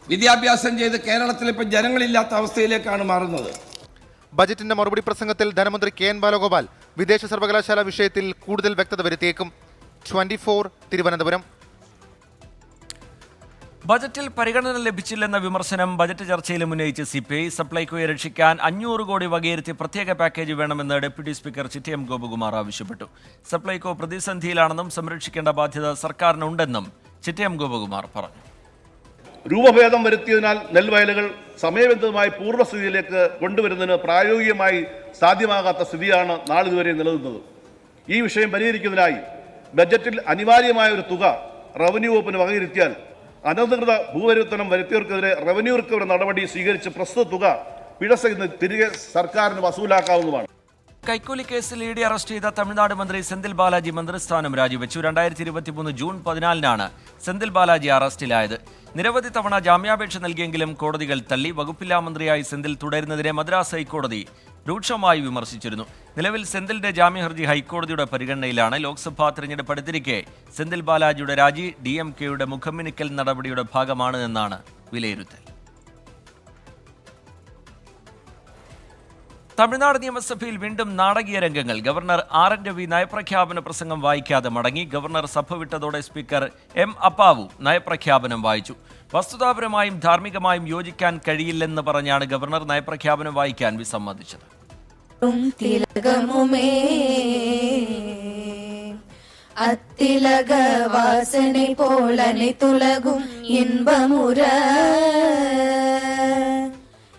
വിദ്യാഭ്യാസം ചെയ്ത് കേരളത്തിൽ ഇപ്പം ജനങ്ങളില്ലാത്ത അവസ്ഥയിലേക്കാണ് മാറുന്നത്. ബജറ്റിന്റെ മറുപടി പ്രസംഗത്തിൽ ധനമന്ത്രി കെ എൻ ബാലഗോപാൽ വിദേശ സർവകലാശാല വിഷയത്തിൽ കൂടുതൽ വ്യക്തത വരുത്തിയേക്കും. 24 തിരുവനന്തപുരം. ബജറ്റിൽ പരിഗണന ലഭിച്ചില്ലെന്ന വിമർശനം ബജറ്റ് ചർച്ചയിലും ഉന്നയിച്ച് CPI. സപ്ലൈകോയെ രക്ഷിക്കാൻ 500 കോടി വകയിരുത്തി പ്രത്യേക പാക്കേജ് വേണമെന്ന് ഡെപ്യൂട്ടി സ്പീക്കർ ചിറ്റയം ഗോപകുമാർ ആവശ്യപ്പെട്ടു. സപ്ലൈകോ പ്രതിസന്ധിയിലാണെന്നും സംരക്ഷിക്കേണ്ട ബാധ്യത സർക്കാരിനുണ്ടെന്നും ചിറ്റയം ഗോപകുമാർ പറഞ്ഞു. രൂപഭേദം വരുത്തിയതിനാൽ നെൽവയലുകൾ സമയബന്ധിതമായി പൂർവ്വസ്ഥിതിയിലേക്ക് കൊണ്ടുവരുന്നതിന് പ്രായോഗികമായി സാധ്യമാകാത്ത സ്ഥിതിയാണ് നാളിതുവരെ നിലനിന്നത്. ഈ വിഷയം പരിഹരിക്കുന്നതിനായി ബജറ്റിൽ അനിവാര്യമായ ഒരു തുക റവന്യൂ വകുപ്പിന് വകയിരുത്തിയാൽ അനധികൃത ഭൂപരിവർത്തനം വരുത്തിയവർക്കെതിരെ റവന്യൂ റിക്കവറി നടപടി സ്വീകരിച്ച് പ്രസ്തുത തുക പിഴ സഹിതം തിരികെ സർക്കാരിന് വസൂലാക്കാവുന്നതാണ്. കൈക്കൂലി കേസിൽ ED അറസ്റ്റ് ചെയ്ത തമിഴ്നാട് മന്ത്രി സെന്തിൽ ബാലാജി മന്ത്രിസ്ഥാനം രാജിവെച്ചു. 2023 ജൂൺ 14-നാണ് സെന്തിൽ ബാലാജി അറസ്റ്റിലായത്. നിരവധി തവണ ജാമ്യാപേക്ഷ നൽകിയെങ്കിലും കോടതികൾ തള്ളി. വകുപ്പില്ലാ മന്ത്രിയായി സെന്തിൽ തുടരുന്നതിനെ മദ്രാസ് ഹൈക്കോടതി രൂക്ഷമായി വിമർശിച്ചിരുന്നു. നിലവിൽ സെന്തിലിന്റെ ജാമ്യഹർജി ഹൈക്കോടതിയുടെ പരിഗണനയിലാണ്. ലോക്സഭാ തെരഞ്ഞെടുപ്പ് അടുത്തിരിക്കെ സെന്തിൽ ബാലാജിയുടെ രാജി DMKയുടെ മുഖംമിനുക്കൽ നടപടിയുടെ ഭാഗമാണ് എന്നാണ് വിലയിരുത്തൽ. തമിഴ്നാട് നിയമസഭയിൽ വീണ്ടും നാടകീയ രംഗങ്ങൾ. ഗവർണർ RN രവി നയപ്രഖ്യാപന പ്രസംഗം വായിക്കാതെ മടങ്ങി. ഗവർണർ സഭ വിട്ടതോടെ സ്പീക്കർ M അപ്പാവു നയപ്രഖ്യാപനം വായിച്ചു. വസ്തുതാപരമായും ധാർമ്മികമായും യോജിക്കാൻ കഴിയില്ലെന്ന് പറഞ്ഞാണ് ഗവർണർ നയപ്രഖ്യാപനം വായിക്കാൻ വിസമ്മതിച്ചത്.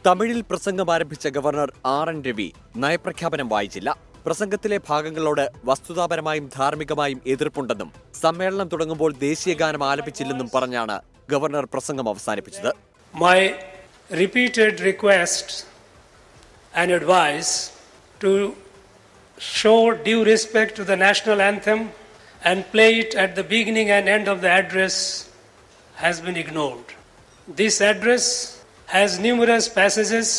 തമിഴിൽ പ്രസംഗം ആരംഭിച്ച ഗവർണർ RN രവി നയപ്രഖ്യാപനം വായിച്ചില്ല. പ്രസംഗത്തിലെ ഭാഗങ്ങളോട് വസ്തുതാപരമായും ധാർമ്മികമായും എതിർപ്പുണ്ടെന്നും സമ്മേളനം തുടങ്ങുമ്പോൾ ദേശീയഗാനം ആലപിച്ചില്ലെന്നും പറഞ്ഞാണ് ഗവർണർ പ്രസംഗം അവസാനിപ്പിച്ചത്. My repeated request and advice to show due respect to the national anthem and play it at the beginning and end of the address has been ignored. This address has numerous passages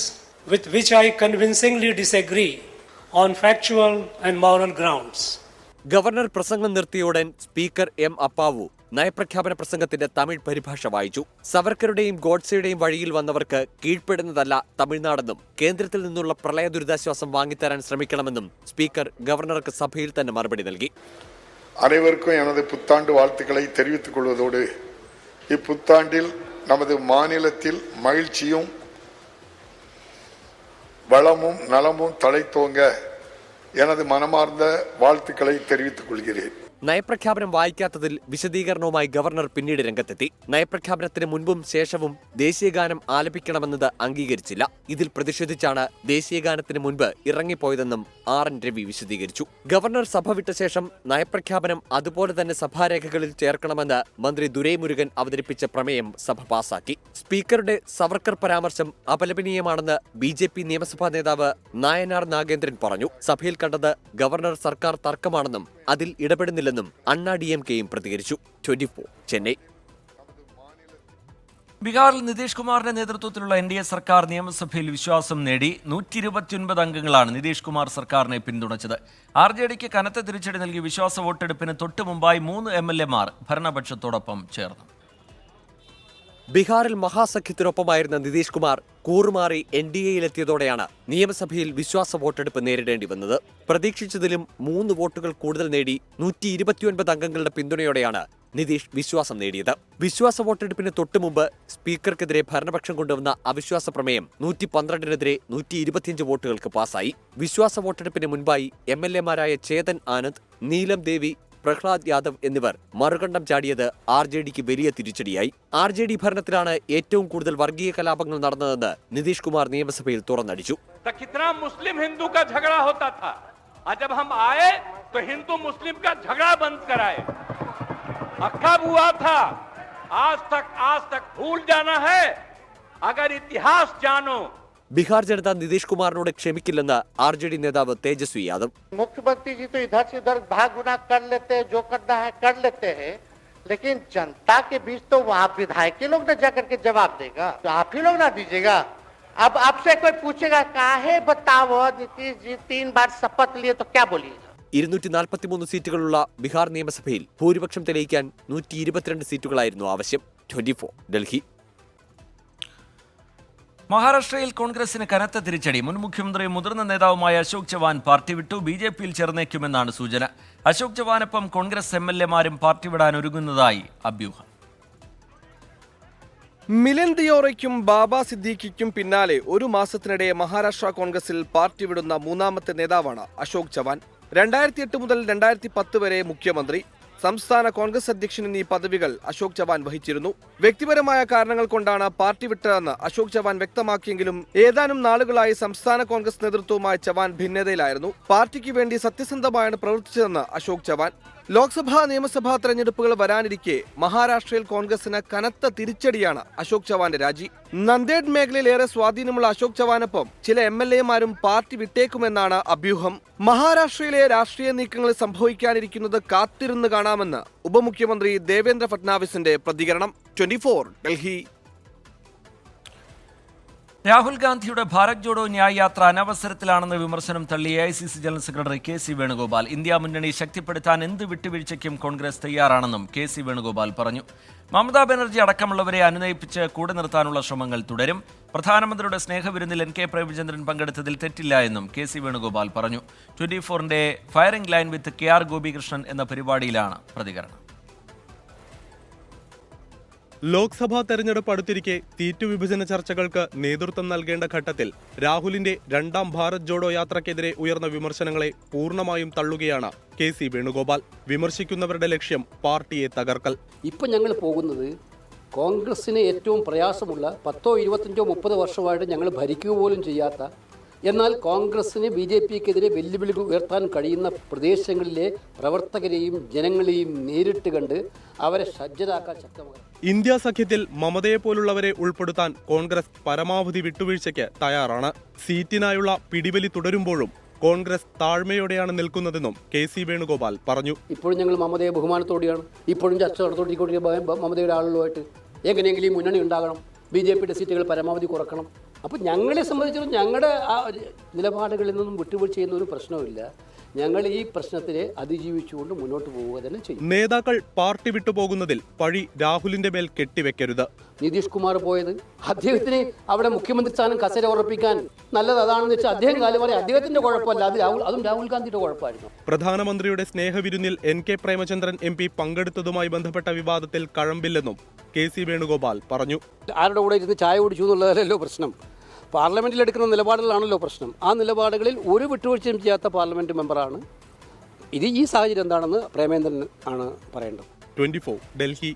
with which I convincingly disagree on factual and moral grounds. Governor പ്രസംഗം നിർത്തിയുടൻ speaker M Appavu നയപ്രഖ്യാപന പ്രസംഗത്തിന്റെ തമിഴ് പരിഭാഷ വായിച്ചു. സവർക്കറുടെയും ഗോഡ്സെയുടെയും വഴിയിൽ വന്നവർക്ക് കീഴ്പ്പെടുന്നതല്ല തമിഴ്നാടെന്നും കേന്ദ്രത്തിൽ നിന്നുള്ള പ്രളയ ദുരിതാശ്വാസം വാങ്ങിത്തരാൻ ശ്രമിക്കണമെന്നും സ്പീക്കർ ഗവർണർക്ക് സഭയിൽ തന്നെ മറുപടി നൽകി. அனைவருக்கும் எனது புத்தாண்டு வாழ்த்துக்களை தெரிவித்துக் கொள்வதோடு இப்புத்தாண்டில் நமது மாநிலத்தில் மகிழ்ச்சியும் வளமும் நலமும் தழைத்தோங்க எனது மனமார்ந்த வாழ்த்துக்களை தெரிவித்துக் கொள்கிறேன். നയപ്രഖ്യാപനം വായിക്കാത്തതിൽ വിശദീകരണവുമായി ഗവർണർ പിന്നീട് രംഗത്തെത്തി. നയപ്രഖ്യാപനത്തിന് മുൻപും ശേഷവും ദേശീയഗാനം ആലപിക്കണമെന്നത് അംഗീകരിച്ചില്ല. ഇതിൽ പ്രതിഷേധിച്ചാണ് ദേശീയഗാനത്തിന് മുൻപ് ഇറങ്ങിപ്പോയതെന്നും RN രവി വിശദീകരിച്ചു. ഗവർണർ സഭ വിട്ട ശേഷം നയപ്രഖ്യാപനം അതുപോലെ തന്നെ സഭാരേഖകളിൽ ചേർക്കണമെന്ന് മന്ത്രി ദുരൈമുരുകൻ അവതരിപ്പിച്ച പ്രമേയം സഭ പാസാക്കി. സ്പീക്കറുടെ സവർക്കർ പരാമർശം അപലപനീയമാണെന്ന് BJP നിയമസഭാ നേതാവ് നായനാർ നാഗേന്ദ്രൻ പറഞ്ഞു. സഭയിൽ കണ്ടത് ഗവർണർ സർക്കാർ തർക്കമാണെന്നും അതിൽ ഇടപെടുന്നില്ലെന്നും അണ്ണാ DMKയും പ്രതികരിച്ചു. 24 ചെന്നൈ. ബീഹാറിൽ നിതീഷ് കുമാറിന്റെ നേതൃത്വത്തിലുള്ള NDA സർക്കാർ നിയമസഭയിൽ വിശ്വാസം നേടി. 129 അംഗങ്ങളാണ് നിതീഷ് കുമാർ സർക്കാരിനെ പിന്തുണച്ചത്. RJDക്ക് കനത്ത തിരിച്ചടി നൽകി വിശ്വാസ വോട്ടെടുപ്പിന് തൊട്ടു മുമ്പായി 3 MLAമാർ ഭരണപക്ഷത്തോടൊപ്പം ചേർന്നു. ബീഹാറിൽ മഹാസഖ്യത്തിനൊപ്പമായിരുന്ന നിതീഷ് കുമാർ കൂറുമാറി NDAയിലെത്തിയതോടെയാണ് നിയമസഭയിൽ വിശ്വാസ വോട്ടെടുപ്പ് നേരിടേണ്ടി വന്നത്. പ്രതീക്ഷിച്ചതിലും 3 വോട്ടുകൾ കൂടുതൽ നേടി 129 അംഗങ്ങളുടെ പിന്തുണയോടെയാണ് നിതീഷ് വിശ്വാസം നേടിയത്. വിശ്വാസ വോട്ടെടുപ്പിന് തൊട്ടുമുമ്പ് സ്പീക്കർക്കെതിരെ ഭരണപക്ഷം കൊണ്ടുവന്ന അവിശ്വാസ പ്രമേയം 112-നെതിരെ 125 വോട്ടുകൾക്ക് പാസായി. വിശ്വാസ വോട്ടെടുപ്പിന് മുൻപായി MLAമാരായ ചേതൻ ആനന്ദ്, നീലം ദേവി, പ്രഹ്ലാദ് യാദവ് എന്നിവർ മറുകണ്ഠം ചാടിയത് RJDക്ക് വലിയ തിരിച്ചടിയായി. RJD ഭരണത്തിലാണ് ഏറ്റവും കൂടുതൽ വർഗീയ കലാപങ്ങൾ നടന്നതെന്ന് നിതീഷ് കുമാർ നിയമസഭയിൽ തുറന്നടിച്ചു. मुस्लिम हिंदू का झगड़ा होता था और जब हम आए तो हिंदू मुस्लिम का झगड़ा बंद कराए। कब हुआ था? आज तक भूल जाना है। अगर इतिहास जानो. ബീഹാർ ജനത നിതീഷ് കുമാറിനോട് ക്ഷമിക്കില്ലെന്ന് RJD നേതാവ് തേജസ്വി യാദവ്. मुख्यमंत्री जी तो इधर से उधर भाग गुना कर लेते हैं, जो करना है कर लेते हैं, लेकिन जनता के बीच तो वहाँ विधायक के लोग न जाकर के जवाब देगा, तो आप ही लोग ना दीजिएगा। अब आपसे कोई पूछेगा काहे बताओ नीतीश जी 3 बार शपथ लिए तो क्या बोलिएगा? 243 സീറ്റുകളുള്ള ബീഹാർ നിയമസഭയിൽ ഭൂരിപക്ഷം തെളിയിക്കാൻ 122 സീറ്റുകളായിരുന്നു ആവശ്യം. 24 ഡൽഹി. മഹാരാഷ്ട്രയിൽ കോൺഗ്രസിന് കനത്ത തിരിച്ചടി. മുൻ മുഖ്യമന്ത്രിയും മുതിർന്ന നേതാവുമായ അശോക് ചവാൻ പാർട്ടി വിട്ടു. ബി.ജെ.പിയിൽ ചേർന്നേക്കുമെന്നാണ് സൂചന. അശോക് ചവാനൊപ്പം കോൺഗ്രസ് എം.എൽ.എമാരും പാർട്ടി വിടാൻ ഒരുങ്ങുന്നതായി അഭ്യൂഹം. മിലൻ ദിയോറയ്ക്കും ബാബ സിദ്ദീഖിക്കും പിന്നാലെ ഒരു മാസത്തിനിടെ മഹാരാഷ്ട്ര കോൺഗ്രസിൽ പാർട്ടി വിടുന്ന മൂന്നാമത്തെ നേതാവാണ് അശോക് ചവാൻ. 2008 മുതൽ 2010 വരെ മുഖ്യമന്ത്രി, സംസ്ഥാന കോൺഗ്രസ് അധ്യക്ഷൻ എന്നീ പദവികൾ അശോക് ചവാൻ വഹിച്ചിരുന്നു. വ്യക്തിപരമായ കാരണങ്ങൾ കൊണ്ടാണ് പാർട്ടി വിട്ടതെന്ന് അശോക് ചവാൻ വ്യക്തമാക്കിയെങ്കിലും ഏതാനും നാളുകളായി സംസ്ഥാന കോൺഗ്രസ് നേതൃത്വവുമായി ചവാൻ ഭിന്നതയിലായിരുന്നു. പാർട്ടിക്ക് വേണ്ടി സത്യസന്ധമായാണ് പ്രവർത്തിച്ചതെന്ന് അശോക് ചവാൻ. ലോക്സഭാ നിയമസഭാ തെരഞ്ഞെടുപ്പുകൾ വരാനിരിക്കെ മഹാരാഷ്ട്രയിൽ കോൺഗ്രസിന് കനത്ത തിരിച്ചടിയാണ് അശോക് ചവാന്റെ രാജി. നന്ദേഡ് മേഖലയിൽ ഏറെ സ്വാധീനമുള്ള അശോക് ചവാനൊപ്പം ചില എം.എൽ.എമാരും പാർട്ടി വിട്ടേക്കുമെന്നാണ് അഭ്യൂഹം. മഹാരാഷ്ട്രയിലെ രാഷ്ട്രീയ നീക്കങ്ങൾ സംഭവിക്കാനിരിക്കുന്നത് കാത്തിരുന്ന് കാണാമെന്ന് ഉപമുഖ്യമന്ത്രി ദേവേന്ദ്ര ഫട്നാവിസിന്റെ പ്രതികരണം. 24 ഡൽഹി. രാഹുൽ ഗാന്ധിയുടെ ഭാരത് ജോഡോ ന്യായ് യാത്ര അനവസരത്തിലാണെന്ന വിമർശനം തള്ളി AICC general secretary K C. Venugopal. India മുന്നണി ശക്തിപ്പെടുത്താൻ എന്ത് വിട്ടുവീഴ്ചയ്ക്കും കോൺഗ്രസ് തയ്യാറാണെന്നും കെ.സി. വേണുഗോപാൽ പറഞ്ഞു. മമതാ ബാനർജി അടക്കമുള്ളവരെ അനുനയിപ്പിച്ച് കൂടെ നിർത്താനുള്ള ശ്രമങ്ങൾ തുടരും. പ്രധാനമന്ത്രിയുടെ സ്നേഹവിരുന്നിൽ N.K. പ്രേമചന്ദ്രൻ പങ്കെടുത്തതിൽ തെറ്റില്ല എന്നും കെ.സി. വേണുഗോപാൽ പറഞ്ഞു. 24ന്റെ firing line with KR Gopikrishnan എന്ന പരിപാടിയിലാണ് പ്രതികരണം. ലോക്സഭാ തെരഞ്ഞെടുപ്പ് അടുത്തിരിക്കെ സീറ്റ് വിഭജന ചർച്ചകൾക്ക് നേതൃത്വം നൽകേണ്ട ഘട്ടത്തിൽ രാഹുലിന്റെ രണ്ടാം ഭാരത് ജോഡോ യാത്രയ്ക്കെതിരെ ഉയർന്ന വിമർശനങ്ങളെ പൂർണ്ണമായും തള്ളുകയാണ് കെ.സി. വേണുഗോപാൽ. വിമർശിക്കുന്നവരുടെ ലക്ഷ്യം പാർട്ടിയെ തകർക്കൽ. ഇപ്പം ഞങ്ങൾ പോകുന്നത് കോൺഗ്രസിന് ഏറ്റവും പ്രയാസമുള്ള 10, 25, 30 വർഷമായിട്ട് ഞങ്ങൾ ഭരിക്കുക പോലും ചെയ്യാത്ത, എന്നാൽ കോൺഗ്രസിന് ബി.ജെ.പിക്കെതിരെ വെല്ലുവിളി ഉയർത്താൻ കഴിയുന്ന പ്രദേശങ്ങളിലെ പ്രവർത്തകരെയും ജനങ്ങളെയും നേരിട്ട് കണ്ട് അവരെ സജ്ജരാക്കാൻ ശക്തമാകും. ഇന്ത്യ സഖ്യത്തിൽ മമതയെ പോലുള്ളവരെ ഉൾപ്പെടുത്താൻ കോൺഗ്രസ് പരമാവധി വിട്ടുവീഴ്ചയ്ക്ക് തയ്യാറാണ്. സീറ്റിനായുള്ള പിടിവലി തുടരുമ്പോഴും കോൺഗ്രസ് താഴ്മയോടെയാണ് നിൽക്കുന്നതെന്നും കെ.സി. വേണുഗോപാൽ പറഞ്ഞു. ഇപ്പോഴും ഞങ്ങൾ മമതയെ ബഹുമാനത്തോടെയാണ്, ഇപ്പോഴും ചർച്ച നടത്തിക്കൊണ്ടിരിക്കുന്ന മമതയുടെ ആളുകളുമായിട്ട് എങ്ങനെയെങ്കിലും ഈ മുന്നണി ഉണ്ടാകണം, ബി.ജെ.പിയുടെ സീറ്റുകൾ പരമാവധി കുറക്കണം. അപ്പോൾ ഞങ്ങളെ സംബന്ധിച്ചിടത്തോളം ഞങ്ങളുടെ ആ നിലപാടുകളിൽ നിന്നും വിട്ടുവീഴ്ച ചെയ്യുന്ന ഒരു പ്രശ്നവുമില്ല. ഞങ്ങൾ ഈ പ്രശ്നത്തിനെ അതിജീവിച്ചുകൊണ്ട് മുന്നോട്ട് പോവുക തന്നെ ചെയ്യും. നേതാക്കൾ പാർട്ടി വിട്ടുപോകുന്നതിൽ പഴി രാഹുലിന്റെ മേൽ കെട്ടിവെക്കരുത്. നിതീഷ് കുമാർ പോയത് അദ്ദേഹത്തിന് അവിടെ മുഖ്യമന്ത്രി സ്ഥാനം കസേര ഉറപ്പിക്കാൻ നല്ലത് അതാണെന്ന് വെച്ചാൽ അദ്ദേഹം കാര്യം പറയാം, അദ്ദേഹത്തിന്റെ കുഴപ്പമല്ല, അത് അതും രാഹുൽ ഗാന്ധിയുടെ കുഴപ്പമായിരുന്നു. പ്രധാനമന്ത്രിയുടെ സ്നേഹവിരുന്നിൽ N.K. പ്രേമചന്ദ്രൻ MP പങ്കെടുത്തതുമായി ബന്ധപ്പെട്ട വിവാദത്തിൽ കഴമ്പില്ലെന്നും കെ.സി. വേണുഗോപാൽ പറഞ്ഞു. ആരുടെ കൂടെ ഇരുന്ന് ചായ കുടിച്ചു എന്നുള്ളതല്ലോ പ്രശ്നം, പാർലമെന്റിൽ എടുക്കുന്ന നിലപാടുകളാണല്ലോ പ്രശ്നം. ആ നിലപാടുകളിൽ ഒരു വിട്ടുവീഴ്ചയും ചെയ്യാത്ത പാർലമെന്റ് മെമ്പറാണ്. ഈ സാഹചര്യം എന്താണെന്ന് പ്രേമേന്ദ്രൻ ആണ് പറയേണ്ടത്. 24 ഡൽഹി.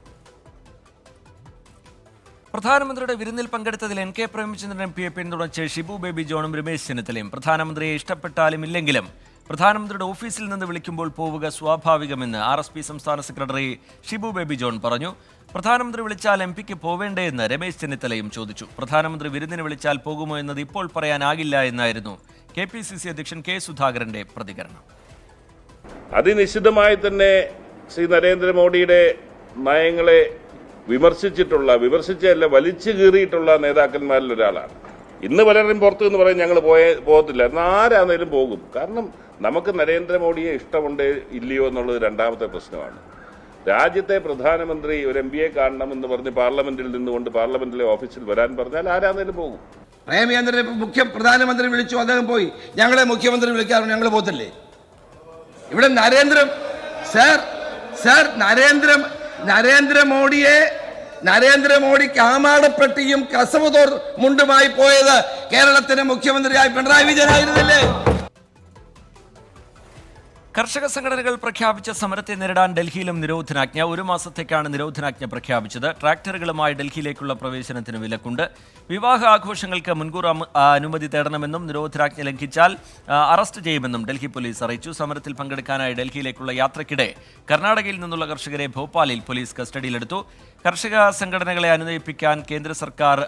പ്രധാനമന്ത്രിയുടെ വിരുന്നിൽ പങ്കെടുത്തതിൽ N.K. പ്രേമചന്ദ്രൻ MP-യെ പിന്തുണച്ച് ഷിബു ബേബി ജോണും രമേശ് ചെന്നിത്തലയും. പ്രധാനമന്ത്രിയെ ഇഷ്ടപ്പെട്ടാലും ഇല്ലെങ്കിലും പ്രധാനമന്ത്രിയുടെ ഓഫീസിൽ നിന്ന് വിളിക്കുമ്പോൾ പോവുക സ്വാഭാവികമെന്ന് RSP സംസ്ഥാന സെക്രട്ടറി ഷിബു ബേബി ജോൺ പറഞ്ഞു. പ്രധാനമന്ത്രി വിളിച്ചാൽ MP-ക്ക് പോവേണ്ടേ എന്ന് രമേശ് ചെന്നിത്തലയും ചോദിച്ചു. പ്രധാനമന്ത്രി വിരുന്നിന് വിളിച്ചാൽ പോകുമോ എന്നത് ഇപ്പോൾ പറയാനാകില്ല എന്നായിരുന്നു KPCC അധ്യക്ഷൻ K. സുധാകരന്റെ പ്രതികരണം. അതിനിശ്ചിതമായി തന്നെ ശ്രീ നരേന്ദ്രമോദിയുടെ നയങ്ങളെ വിമർശിച്ചല്ല വലിച്ചു കീറിയിട്ടുള്ള നേതാക്കന്മാരിൽ ഒരാളാണ്. ഇന്ന് പലരും പുറത്തു എന്ന് പറയും ഞങ്ങൾ പോകത്തില്ല, എന്നാൽ ആരാന്നേലും പോകും. കാരണം നമുക്ക് നരേന്ദ്രമോദിയെ ഇഷ്ടമുണ്ടേ ഇല്ലയോ എന്നുള്ളത് രണ്ടാമത്തെ പ്രശ്നമാണ്. രാജ്യത്തെ പ്രധാനമന്ത്രി ഒരു MP-യെ കാണണം എന്ന് പറഞ്ഞ് പാർലമെന്റിൽ നിന്നുകൊണ്ട് പാർലമെന്റിലെ ഓഫീസിൽ വരാൻ പറഞ്ഞാൽ ആരാന്നേലും പോകും. പ്രേമചന്ദ്രനെ പ്രധാനമന്ത്രി വിളിച്ചു, അദ്ദേഹം പോയി. ഞങ്ങളെ മുഖ്യമന്ത്രി വിളിക്കാറുണ്ട്, ഞങ്ങൾ പോകത്തില്ലേ? ഇവിടെ നരേന്ദ്രമോദി കാമാടപ്പെട്ടിയും കസവുതോർ മുണ്ടുമായി പോയത് കേരളത്തിന്റെ മുഖ്യമന്ത്രിയായി പിണറായി വിജയനായിരുന്നില്ലേ? കർഷക സംഘടനകൾ പ്രഖ്യാപിച്ച സമരത്തെ നേരിടാൻ ഡൽഹിയിലും നിരോധനാജ്ഞ. 1 മാസത്തേക്കാണ് നിരോധനാജ്ഞ പ്രഖ്യാപിച്ചത്. ട്രാക്ടറുകളുമായി ഡൽഹിയിലേക്കുള്ള പ്രവേശനത്തിന് വിലക്കുണ്ട്. വിവാഹ ആഘോഷങ്ങൾക്ക് മുൻകൂർ അനുമതി തേടണമെന്നും നിരോധനാജ്ഞ ലംഘിച്ചാൽ അറസ്റ്റ് ചെയ്യുമെന്നും ഡൽഹി പോലീസ് അറിയിച്ചു. സമരത്തിൽ പങ്കെടുക്കാനായി ഡൽഹിയിലേക്കുള്ള യാത്രയ്ക്കിടെ കർണാടകയിൽ നിന്നുള്ള കർഷകരെ ഭോപ്പാലിൽ പോലീസ് കസ്റ്റഡിയിലെടുത്തു. കർഷക സംഘടനകളെ അനുനയിപ്പിക്കാൻ കേന്ദ്ര സർക്കാർ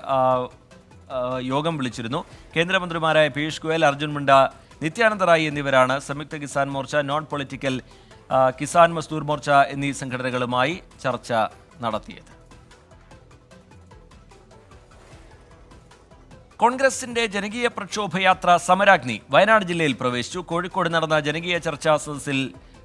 യോഗം വിളിച്ചിരുന്നു. കേന്ദ്രമന്ത്രിമാരായ പീയൂഷ് ഗോയൽ, അർജുൻ മുണ്ട, നിത്യാനന്ദ റായ് എന്നിവരാണ് സംയുക്ത കിസാൻ മോർച്ച, നോൺ പൊളിറ്റിക്കൽ കിസാൻ മസ്ദൂർ മോർച്ച എന്നീ സംഘടനകളുമായി ചർച്ച നടത്തിയത്. കോൺഗ്രസിന്റെ ജനകീയ പ്രക്ഷോഭയാത്ര സമരാഗ്നി വയനാട് ജില്ലയിൽ പ്രവേശിച്ചു. കോഴിക്കോട് നടന്ന ജനകീയ ചർച്ചാ സദസ്സിൽ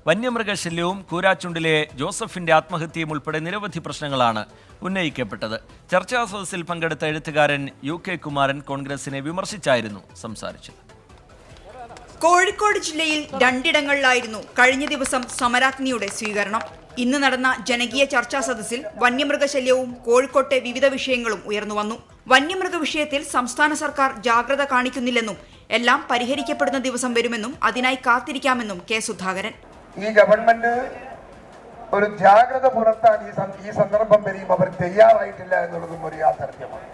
വന്യമൃഗശല്യവും കൂരാച്ചുണ്ടിലെ ജോസഫിന്റെ ആത്മഹത്യയും ഉൾപ്പെടെ നിരവധി പ്രശ്നങ്ങളാണ് ഉന്നയിക്കപ്പെട്ടത്. ചർച്ചാ സദസ്സിൽ പങ്കെടുത്ത എഴുത്തുകാരൻ UK കുമാരൻ കോൺഗ്രസിനെ വിമർശിച്ചായിരുന്നു സംസാരിച്ചത്. കോഴിക്കോട് ജില്ലയിൽ രണ്ടിടങ്ങളിലായിരുന്നു കഴിഞ്ഞ ദിവസം സമരാഗ്നിയുടെ സ്വീകരണം. ഇന്ന് നടന്ന ജനകീയ ചർച്ചാ സദസ്സിൽ വന്യമൃഗശല്യവും കോഴിക്കോട്ടെ വിവിധ വിഷയങ്ങളും ഉയർന്നുവന്നു. വന്യമൃഗ വിഷയത്തിൽ സംസ്ഥാന സർക്കാർ ജാഗ്രത കാണിക്കുന്നില്ലെന്നും എല്ലാം പരിഹരിക്കപ്പെടുന്ന ദിവസം വരുമെന്നും അതിനായി കാത്തിരിക്കാമെന്നും കെ സുധാകരൻ. ഈ ഗവൺമെന്റ് ഒരു ജാഗ്രത പുലർത്താൻ ഈ സന്ദർഭം വരെയും അവർ തയ്യാറായിട്ടില്ല എന്നുള്ളതും ഒരു യാഥാർത്ഥ്യമാണ്.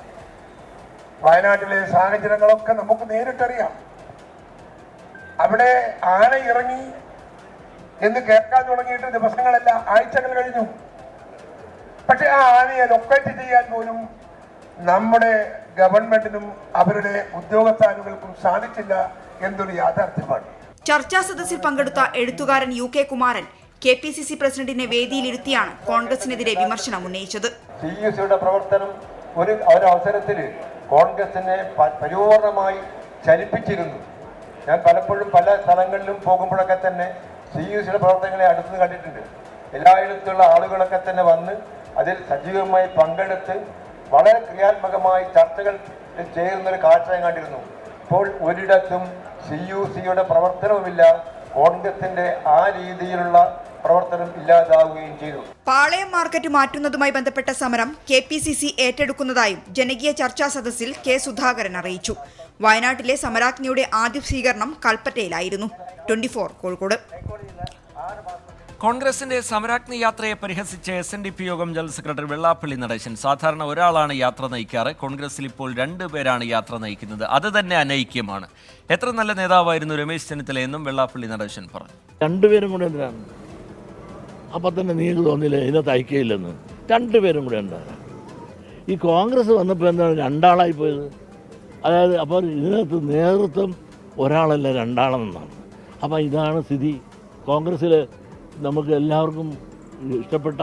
വയനാട്ടിലെ സാഹചര്യങ്ങളൊക്കെ നമുക്ക് നേരിട്ടറിയാം. അവിടെ ആന ഇറങ്ങി എന്ന് കേൾക്കാൻ തുടങ്ങിയിട്ട് ദിവസങ്ങളല്ല, ആഴ്ചകൾ കഴിഞ്ഞു. പക്ഷെ ആ ആനയെ ലൊക്കേറ്റ് ചെയ്യാൻ പോലും നമ്മുടെ ഗവൺമെന്റിനും അവരുടെ ഉദ്യോഗസ്ഥാനുകൾക്കും സാധിച്ചില്ല എന്നൊരു യാഥാർത്ഥ്യമാണ്. ചർച്ചാ സദസ്സിൽ പങ്കെടുത്ത എഴുത്തുകാരൻ UK കുമാരൻ KPCC പ്രസിഡന്റിനെ വേദിയിലിരുത്തിയാണ് കോൺഗ്രസിനെതിരെ വിമർശനം ഉന്നയിച്ചത്. CUCയുടെ പ്രവർത്തനം ഒരു അവസരത്തിൽ കോൺഗ്രസിനെ പരിപൂർണമായി ചലിപ്പിച്ചിരുന്നു. ഞാൻ പലപ്പോഴും പല സ്ഥലങ്ങളിലും പോകുമ്പോഴൊക്കെ തന്നെ CUCയുടെ പ്രവർത്തനങ്ങളെ അടുത്ത് കണ്ടിട്ടുണ്ട്. എല്ലായിടത്തുള്ള ആളുകളൊക്കെ തന്നെ വന്ന് അതിൽ സജീവമായി പങ്കെടുത്ത് വളരെ ക്രിയാത്മകമായി ചർച്ചകൾ ചെയ്യുന്നൊരു കാഴ്ച ഞാൻ കണ്ടിരുന്നു. ഇപ്പോൾ ഒരിടത്തും CUCയുടെ പ്രവർത്തനവുമില്ല, കോൺഗ്രസിന്റെ ആ രീതിയിലുള്ള പ്രവർത്തനം ഇല്ലാതാവുകയും ചെയ്തു. പാളയം മാർക്കറ്റ് മാറ്റുന്നതുമായി ബന്ധപ്പെട്ട സമരം KPCC ഏറ്റെടുക്കുന്നതായും ജനകീയ ചർച്ചാ സദസ്സിൽ കെ സുധാകരൻ അറിയിച്ചു. വയനാട്ടിലെ സമരാഗ്നിയുടെ ആദ്യ സ്വീകരണം കൽപ്പറ്റയിലായിരുന്നു. 24 കോഴിക്കോട്. കോൺഗ്രസിന്റെ സമരാഗ്നി യാത്രയെ പരിഹസിച്ച് SNDP യോഗം ജനറൽ സെക്രട്ടറി വെള്ളാപ്പള്ളി നടേശൻ. സാധാരണ ഒരാളാണ് യാത്ര നയിക്കാറ്, കോൺഗ്രസിൽ ഇപ്പോൾ 2 പേരാണ് യാത്ര നയിക്കുന്നത്. അത് തന്നെ അനൈക്യമാണ്. എത്ര നല്ല നേതാവായിരുന്നു രമേശ് ചെന്നിത്തല എന്നും വെള്ളാപ്പള്ളി നടേശൻ പറഞ്ഞു. 2 പേരും കൂടെ എന്തിനാണ്? അപ്പം തന്നെ നിങ്ങൾക്ക് തോന്നില്ലേ ഇതിനകത്ത് ഐക്യമില്ലെന്ന്? 2 പേരും കൂടെ ഉണ്ടാകും. ഈ കോൺഗ്രസ് വന്നപ്പോൾ എന്താണ് 2 ആളായി പോയത്? അതായത് അപ്പോൾ ഇതിനകത്ത് നേതൃത്വം ഒരാളല്ല 2 ആളെന്നാണ്. അപ്പോൾ ഇതാണ് സ്ഥിതി. കോൺഗ്രസ്സിൽ നമുക്ക് എല്ലാവർക്കും ഇഷ്ടപ്പെട്ട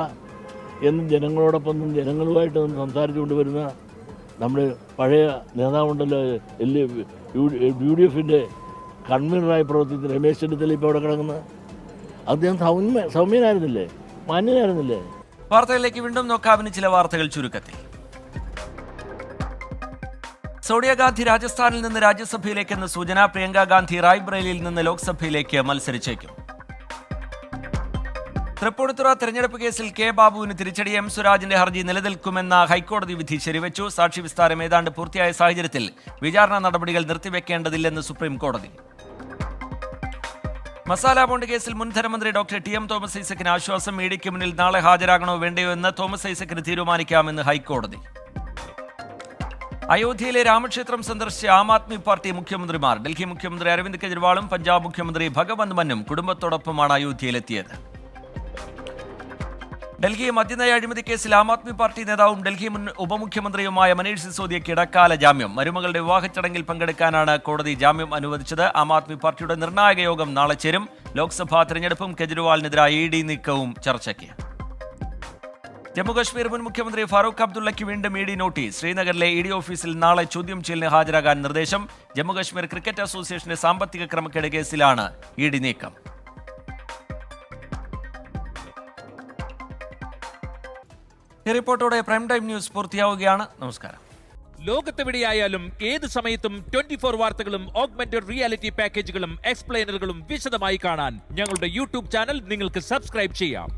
എന്നും ജനങ്ങളോടൊപ്പം ജനങ്ങളുമായിട്ട് സംസാരിച്ചു കൊണ്ടുവരുന്ന നമ്മുടെ പഴയ നേതാവുണ്ടല്ലോ, UDFിൻ്റെ കൺവീനറായി പ്രവർത്തിച്ച രമേശ് ചെന്നിത്തല ഇപ്പോൾ അവിടെ കിടക്കുന്നത്. അദ്ദേഹം സൗമ്യനായിരുന്നില്ലേ, മാന്യനായിരുന്നില്ലേ? വാർത്തകളിലേക്ക് വീണ്ടും നോക്കാവിന് ചില വാർത്തകൾ ചുരുക്കത്തിൽ. സോണിയാഗാന്ധി രാജസ്ഥാനിൽ നിന്ന് രാജ്യസഭയിലേക്കെന്ന് സൂചന. പ്രിയങ്ക ഗാന്ധി റായ്ബറേലിയിൽ നിന്ന് ലോക്സഭയിലേക്ക് മത്സരിച്ചേക്കും. തൃപ്പൂണിത്തുറ തെരഞ്ഞെടുപ്പ് കേസിൽ കെ ബാബുവിന് തിരിച്ചടി. M സ്വരാജിന്റെ ഹർജി നിലനിൽക്കുമെന്ന ഹൈക്കോടതി വിധി ശരിവച്ചു. സാക്ഷി വിസ്താരം ഏതാണ്ട് പൂർത്തിയായ സാഹചര്യത്തിൽ വിചാരണ നടപടികൾ നിർത്തിവെക്കേണ്ടതില്ലെന്ന് സുപ്രീം കോടതി. മസാല ബോണ്ട് കേസിൽ മുൻ ധനമന്ത്രി ഡോക്ടർ TM തോമസ് ഐസക്കിന് ആശ്വാസം. EDക്ക് മുന്നിൽ നാളെ ഹാജരാകണോ വേണ്ടയോ എന്ന് തോമസ് ഐസക്കിന് തീരുമാനിക്കാമെന്ന് ഹൈക്കോടതി. അയോധ്യയിലെ രാമക്ഷേത്രം സന്ദർശിച്ച ആം ആദ്മി പാർട്ടി മുഖ്യമന്ത്രിമാർ. ഡൽഹി മുഖ്യമന്ത്രി അരവിന്ദ് കെജ്രിവാളും പഞ്ചാബ് മുഖ്യമന്ത്രി ഭഗവന്ത് മന്നും കുടുംബത്തോടൊപ്പമാണ് അയോധ്യയിലെത്തിയത്. ഡൽഹി മദ്യനയ അഴിമതി കേസിൽ ആം ആദ്മി പാർട്ടി നേതാവും ഡൽഹി മുൻ ഉപമുഖ്യമന്ത്രിയുമായ മനീഷ് സിസോദിയയ്ക്ക് ഇടക്കാല ജാമ്യം. മരുമകളുടെ വിവാഹ ചടങ്ങിൽ പങ്കെടുക്കാനാണ് കോടതി ജാമ്യം അനുവദിച്ചത്. ആം ആദ്മി പാർട്ടിയുടെ നിർണായക യോഗം നാളെ ചേരും. ലോക്സഭാ തെരഞ്ഞെടുപ്പും കെജ്രിവാളിനെതിരായ ED നീക്കവും ചർച്ചയ്ക്ക്. ജമ്മുകശ്മീർ മുൻ മുഖ്യമന്ത്രി ഫാറൂഖ് അബ്ദുള്ളയ്ക്ക് വീണ്ടും ED നോട്ടീസ്. ശ്രീനഗറിലെ ED ഓഫീസിൽ നാളെ ചോദ്യം ചെയ്യലിന് ഹാജരാകാൻ നിർദ്ദേശം. ജമ്മുകശ്മീർ ക്രിക്കറ്റ് അസോസിയേഷന്റെ സാമ്പത്തിക ക്രമക്കേട് കേസിലാണ് ED നീക്കം. ഈ റിപ്പോർട്ടോടെ പ്രൈം ടൈം ന്യൂസ് പൂർത്തിയാവുകയാണ്. നമസ്കാരം. ലോകത്തെവിടെയായാലും ഏത് സമയത്തും 24 വാർത്തകളും ഓഗ്മെന്റഡ് റിയാലിറ്റി പാക്കേജുകളും എക്സ്പ്ലെയിനറുകളും വിശദമായി കാണാൻ ഞങ്ങളുടെ YouTube ചാനൽ നിങ്ങൾക്ക് സബ്സ്ക്രൈബ് ചെയ്യാം.